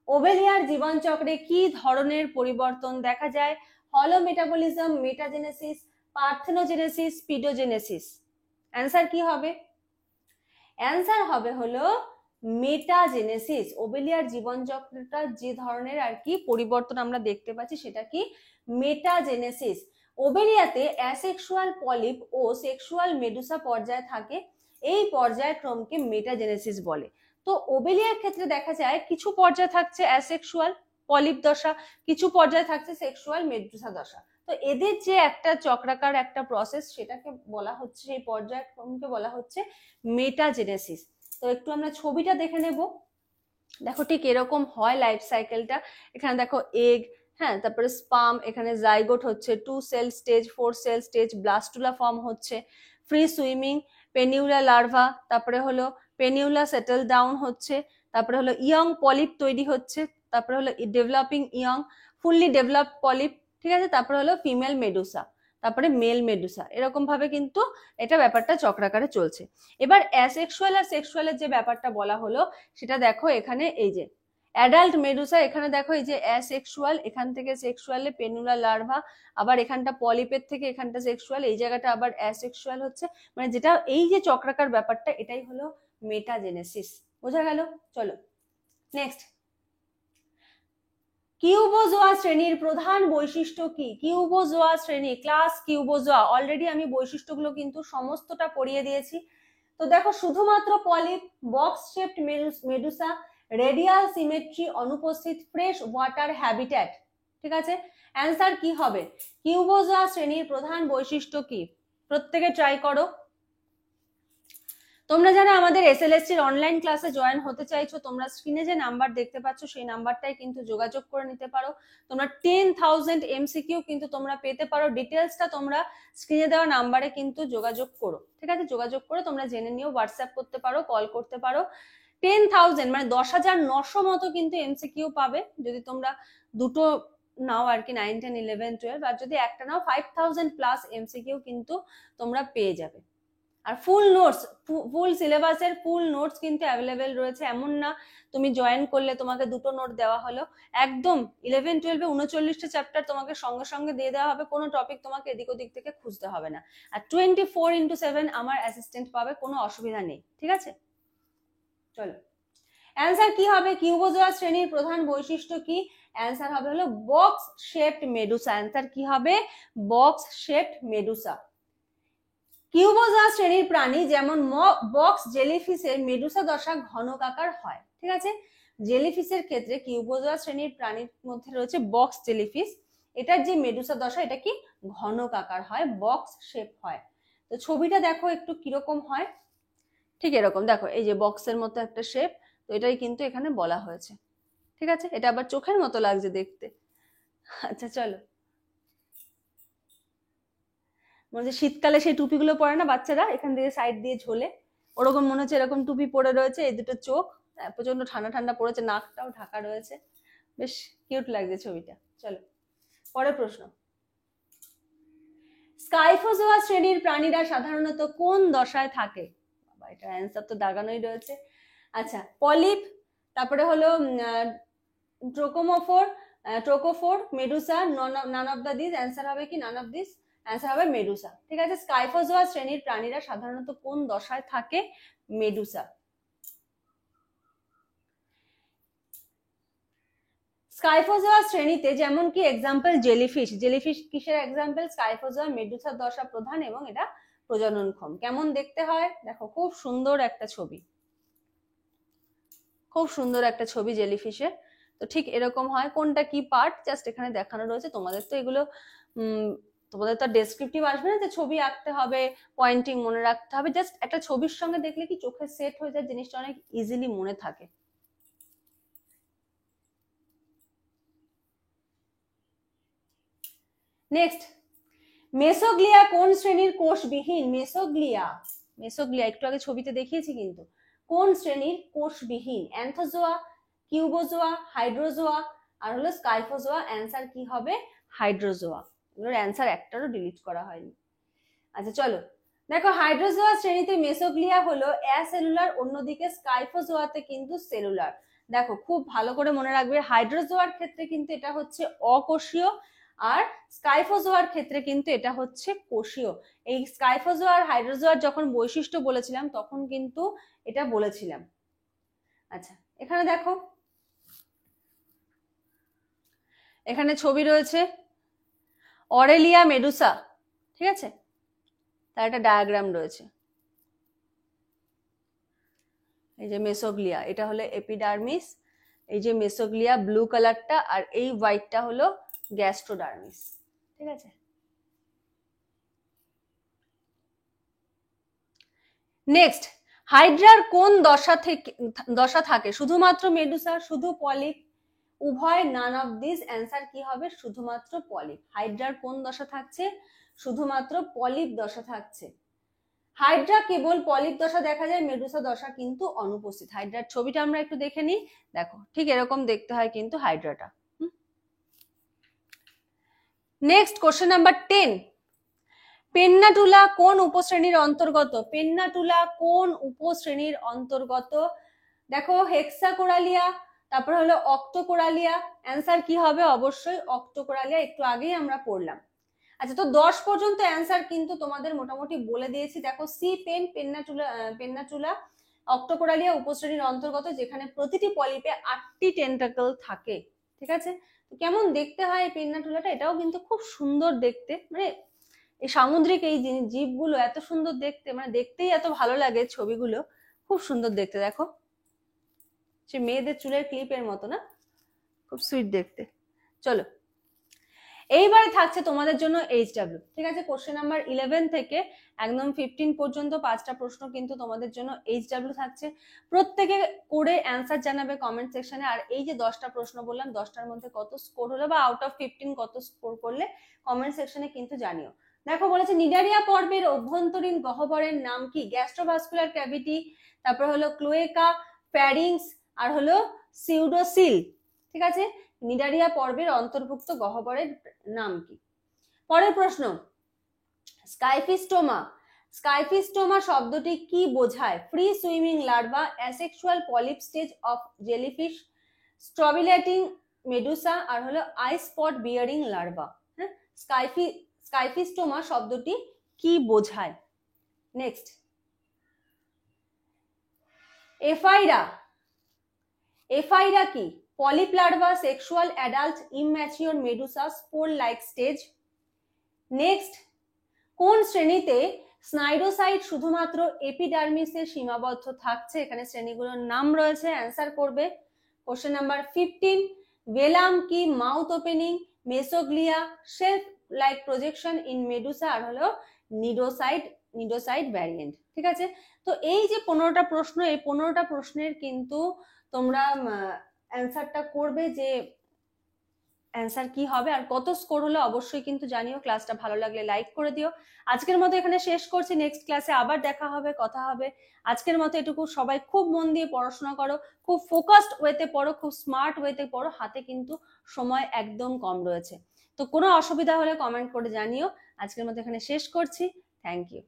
Speaker 1: ওবেলিয়ার জীবনচক্রে কি ধরনের পরিবর্তন দেখা যায়? হলো মেটাবলিজম, মেটাজেনেসিস, পার্থেনোজেনেসিস, পিডোজেনেসিস। অ্যান্সার কি হবে? অ্যান্সার হবে হলো মেটাজেনেসিস। ওবেলিয়ার জীবনচক্রটা যে ধরনের আর কি পরিবর্তন আমরা দেখতে পাচ্ছি সেটা কি? মেটাজেনেসিস। ওবেলিয়াতে অ্যাসেক্সুয়াল পলিপ ও সেক্সুয়াল মেডুসা পর্যায়ে থাকে, এই পর্যায়ক্রমকে মেটাজেনেসিস বলে। তো ওবেলিয়ার ক্ষেত্রে দেখা যায় কিছু পর্যায়ে থাকছে অ্যাসেক্সুয়াল পলিপ দশা, কিছু পর্যায়ে থাকছে সেক্সুয়াল মেডুসা দশা। তো এদের যে একটা চক্রাকার একটা প্রসেস, সেটাকে বলা হচ্ছে, সেই পর্যায়ক্রমকে বলা হচ্ছে মেটাজেনেসিস। তো একটু আমরা ছবিটা দেখে নেব। দেখো ঠিক এরকম হয় লাইফ সাইকেলটা। এখানে দেখো এগ, হ্যাঁ, তারপরে স্পাম, এখানে জাইগোট হচ্ছে, 2 cell stage, 4 cell stage, blastula form হচ্ছে, ফ্রি সুইমিং, পেনিউলা লার্ভা, তারপরে হলো পেনিউলা সেটেল ডাউন হচ্ছে, তারপরে হলো ইয়ং পলিপ তৈরি হচ্ছে, তারপরে হলো developing young, fully develop polyp, ঠিক আছে, তারপরে হলো ফিমেল মেডুসা, তারপরে মেল মেডুসা। এরকম ভাবে কিন্তু এটা ব্যাপারটা চক্রাকারে চলছে। এবার অ্যাসেক্সুয়াল আর সেক্সুয়ালের যে ব্যাপারটা বলা হলো সেটা দেখো এখানে, এই যে অ্যাডাল্ট মেডুসা, এখানে দেখো এই যে অ্যাসেক্সুয়াল, এখান থেকে সেক্সুয়ালে পেনুলা লার্ভা, আবার এখানটা পলিপের থেকে এখানটা সেক্সুয়াল, এই জায়গাটা আবার অ্যাসেক্সুয়াল হচ্ছে, মানে যেটা এই যে চক্রাকার ব্যাপারটা, এটাই হলো মেটাজেনেসিস। বোঝা গেল? চলো নেক্সট, কিউবোজোয়া শ্রেণীর প্রধান বৈশিষ্ট্য কি? কিউবোজোয়া শ্রেণী, ক্লাস কিউবোজোয়া, অলরেডি আমি বৈশিষ্ট্যগুলো কিন্তু সমস্তটা পড়িয়ে দিয়েছি। তো দেখো, শুধুমাত্র polyp, box shaped Medusa, radial symmetry অনুপস্থিত, ফ্রেশ ওয়াটার হ্যাবিট্যাট। ঠিক আছে, অ্যান্সার কি হবে? কিউবোজোয়া শ্রেণীর প্রধান বৈশিষ্ট্য কি? প্রত্যেকে ট্রাই করো। তোমরা যারা আমাদের SLSC-র অনলাইন ক্লাসে জয়েন হতে চাইছো, তোমরা স্ক্রিনে যে নাম্বার দেখতে পাচ্ছ সেই নাম্বারটাই কিন্তু যোগাযোগ করে নিতে পারো। তোমরা 10,000 MCQ কিন্তু তোমরা পেতে পারো। ডিটেলসটা তোমরা স্ক্রিনে দেওয়া নাম্বারে কিন্তু যোগাযোগ করো। ঠিক আছে, যোগাযোগ করে তোমরা জেনে নিও, হোয়াটসঅ্যাপ করতে পারো, কল করতে পারো। 10,000 মানে 10,900 মতো কিন্তু MCQ পাবে যদি তোমরা দুটো নাও আর কি, 9, 10, 11, 12, আর যদি একটা নাও 5,000 প্লাস MCQ কিন্তু তোমরা পেয়ে যাবে। আর ফুল নোটস, ফুল সিলেবাসের ফুল নোটস কিন্তু অ্যাভেলেবেল রয়েছে। এমন না তুমি জয়েন করলে তোমাকে দুটো নোট দেওয়া হলো, একদম 11, 12-এ 39টা চ্যাপ্টার তোমাকে সঙ্গে সঙ্গে দিয়ে দেওয়া হবে, কোনো টপিক তোমাকে এদিক ওদিক থেকে খুঁজতে হবে না। আর 24x7 আমার অ্যাসিস্ট্যান্ট পাবে, কোনো অসুবিধা নেই। ঠিক আছে, চলো অ্যান্সার কি হবে? কিউবোজোয়া শ্রেণীর প্রধান বৈশিষ্ট্য কি? অ্যান্সার হবে হলো বক্স শেপড মেডুসা। অ্যান্সার কি হবে? Box shaped Medusa. কিউবোজোয়া শ্রেণীর প্রাণী যেমন বক্স জেলিফিশের মেডুসা দশা ঘনকাকার হয়। ঠিক আছে, জেলিফিশের ক্ষেত্রে কিউবোজোয়া শ্রেণীর প্রাণীর মধ্যে রয়েছে বক্স জেলিফিশ, এটার যে মেডুসা দশা এটা কি ঘনকাকার হয়, বক্স শেপ হয়। তো ছবিটা দেখো একটু কিরকম হয়, ঠিক এরকম দেখো, এই যে বক্সের মতো একটা শেপ, তো এটাই কিন্তু এখানে বলা হয়েছে। ঠিক আছে, এটা আবার চোখের মতো লাগছে দেখতে। আচ্ছা চলো, মনে হচ্ছে শীতকালে সেই টুপিগুলো পরে না বাচ্চারা, এখান দিয়ে সাইড দিয়ে ঝোলে, ওরকম মনে হচ্ছে এরকম টুপি পরে রয়েছে, এই দুটো চোখ, প্রচন্ড ঠান্ডা ঠান্ডা পড়েছে, নাকটাও ঢাকা রয়েছে, বেশ কিউট লাগছে ছবিটা। চলো পরের প্রশ্ন, স্কাইফোজোয়া শ্রেণীর প্রাণীরা সাধারণত কোন দশায় থাকে? বাবা, এটা অ্যান্সার তো দাগানোই রয়েছে। আচ্ছা, পলিপ, তারপরে হলো trochophore, medusa, none of the this. Answer হবে কি নান অফ দিস? অ্যান্সার হবে মেডুসা। ঠিক আছে, স্কাইফোজোয়া শ্রেণীর প্রাণীরা সাধারণত কোন দশায় থাকে? মেডুসা। স্কাইফোজোয়া শ্রেণীতে যেমন কি এক্সাম্পল জেলিফিশ, জেলিফিশ কিসের এক্সাম্পল? স্কাইফোজোয়া, মেডুসার দশা প্রধান এবং এটা প্রজননক্ষম। কেমন দেখতে হয় দেখো, খুব সুন্দর একটা ছবি, খুব সুন্দর একটা ছবি জেলিফিশের। তো ঠিক এরকম হয়। কোনটা কি পার্ট জাস্ট এখানে দেখানো রয়েছে। তোমাদের তো এগুলো তোমাদের তো ডেসক্রিপটিভ আসবে না যে ছবি আঁকতে হবে, পয়েন্টিং মনে রাখতে হবে, জাস্ট একটা ছবির সঙ্গে দেখলে কি চোখে সেট হয়ে যায়, জিনিসটা অনেক ইজিলি মনে থাকে। নেক্সট, মেসোগ্লিয়া কোন শ্রেণীর কোষবিহীন? মেসোগ্লিয়া, মেসোগ্লিয়া একটু আগে ছবিতে দেখিয়েছি কিন্তু, কোন শ্রেণীর কোষবিহীন? অ্যান্থোজোয়া, কিউবোজোয়া, হাইড্রোজোয়া আর হলো স্কাইফোজোয়া। অ্যান্সার কি হবে? হাইড্রোজোয়া। এগুলোর অ্যান্সার একটারও ডিলিট করা হয়নি। আচ্ছা চলো দেখো, হাইড্রোজোয়া শ্রেণীতে মেসোগ্লিয়া হলো অ্যাসেলুলার, অন্যদিকে স্কাইফোজোয়াতে কিন্তু সেলুলার। দেখো খুব ভালো করে মনে রাখবে, হাইড্রোজোয়ার ক্ষেত্রে কিন্তু এটা হচ্ছে অকোষীয়, আর স্কাইফোজোয়ার ক্ষেত্রে কিন্তু এটা হচ্ছে কোষীয়। এই স্কাইফোজোয়া আর হাইড্রোজোয়ার যখন বৈশিষ্ট্য বলেছিলাম তখন কিন্তু এটা বলেছিলাম। আচ্ছা এখানে দেখো, এখানে ছবি রয়েছে অরেলিয়া মেডুসা, ঠিক আছে, তার একটা ডায়াগ্রাম রয়েছে। এই যে মেসোগ্লিয়া, এটা হলো এপিডার্মিস, এই যে মেসোগ্লিয়া ব্লু কালারটা, আর এই হোয়াইটটা হলো গ্যাস্ট্রোডার্মিস, ঠিক আছে। নেক্সট, হাইড্রার কোন দশা থাকে? শুধুমাত্র মেডুসা, শুধু পলিপ, উভয়, নান অফ দিস। অ্যান্সার কি হবে? শুধুমাত্র পলিপ। হাইড্রার কোন দশা থাকছে? শুধুমাত্র পলিপ দশা থাকছে। হাইড্রা কেবল পলিপ দশা দেখা যায়, মেডুসা দশা কিন্তু অনুপস্থিত। হাইড্রার ছবিটা আমরা একটু দেখে নিই। দেখো ঠিক এরকম দেখতে হয় কিন্তু হাইড্রাটা। নেক্সট কোশ্চেন নাম্বার 10, পেন্নাটুলা কোন উপশ্রেণীর অন্তর্গত? পেন্নাটুলা কোন উপশ্রেণীর অন্তর্গত? দেখো হেক্সাকোরালিয়া, তারপর হলো অক্টোকোরালিয়া। অ্যান্সার কি হবে? অবশ্যই অক্টোকোরালিয়া, একটু আগেই আমরা পড়লাম। আচ্ছা তো 10 পর্যন্ত অ্যান্সার কিন্তু তোমাদের মোটামুটি বলে দিয়েছি। দেখো সি পেন, পেন্নাটুলা, অক্টোকোরালিয়া উপশ্রেণীর অন্তর্গত, যেখানে প্রতিটি পলিপে 8টি টেন্টাকল থাকে, ঠিক আছে। কেমন দেখতে হয় এই পেন্নাটুলাটা? এটাও কিন্তু খুব সুন্দর দেখতে, মানে এই সামুদ্রিক এই জীবগুলো এত সুন্দর দেখতে, মানে দেখতেই এত ভালো লাগে, ছবিগুলো খুব সুন্দর দেখতে। দেখো সে মেয়েদের চুলের ক্লিপের মতো না, খুব সুইট দেখতে। চলো এইবারে থাকছে তোমাদের জন্য HW, ঠিক আছে। কোশ্চেন নাম্বার 11 থেকে একদম 15 পর্যন্ত 5টা প্রশ্ন কিন্তু তোমাদের জন্য HW থাকছে। প্রত্যেকে করে অ্যান্সার জানাবে কমেন্ট সেকশনে। আর এই যে 10টা প্রশ্ন বললাম, 10টার মধ্যে কত স্কোর হলো বা আউট অফ 15 কত স্কোর করলে কমেন্ট সেকশনে কিন্তু জানিও। দেখো বলেছে নিডারিয়া পর্বের অভ্যন্তরীণ গহ্বরের নাম কি? গ্যাস্ট্রোভাস্কুলার ক্যাভিটি, তারপর হলো ক্লোয়েকা, ফ্যারিংস আর হলো সিউডোসিল, ঠিক আছে। নিডারিয়া পর্বের অন্তর্ভুক্ত গহ্বরের নাম কি? পরের প্রশ্ন, স্কাইফিস্টোমা, স্কাইফিস্টোমা শব্দটি কি বোঝায়? Free swimming larva, asexual polyp stage of jellyfish, strobilating medusa আর হলো আইস স্পট বিয়ারিং লার্ভা। হ্যাঁ, স্কাইফিস্টোমা শব্দটি কি বোঝায়? নেক্সট, এফাইরা, এফাইরা কি? Polyp larva, sexual adult, immature medusa, spore like stage. Next, কোন শ্রেণীতে স্নাইডোসাইট শুধুমাত্র এপিডার্মিসে সীমাবদ্ধ থাকছে? এখানে শ্রেণীগুলোর নাম রয়েছে, অ্যান্সার করবে। কোশ্চেন নাম্বার 15, ভেলাম কি? Mouth opening, mesoglea, shelf like projection in medusa আর হলো নিডোসাইট ভ্যারিয়েন্ট, ঠিক আছে। তো এই যে 15টা প্রশ্ন, এই 15টা প্রশ্নের কিন্তু তোমরা অ্যান্সারটা করবে, যে অ্যান্সার কি হবে আর কত স্কোর হলো অবশ্যই কিন্তু জানিও। ক্লাসটা ভালো লাগলে লাইক করে দিও। আজকের মতো এখানে শেষ করছি, নেক্সট ক্লাসে আবার দেখা হবে, কথা হবে। আজকের মতো এটুকু, সবাই খুব মন দিয়ে পড়াশোনা করো, খুব ফোকাসড ওয়েতে পড়ো, খুব স্মার্ট ওয়েতে পড়ো, হাতে কিন্তু সময় একদম কম রয়েছে। তো কোনো অসুবিধা হলে কমেন্ট করে জানিও। আজকের মতো এখানে শেষ করছি, থ্যাংক ইউ।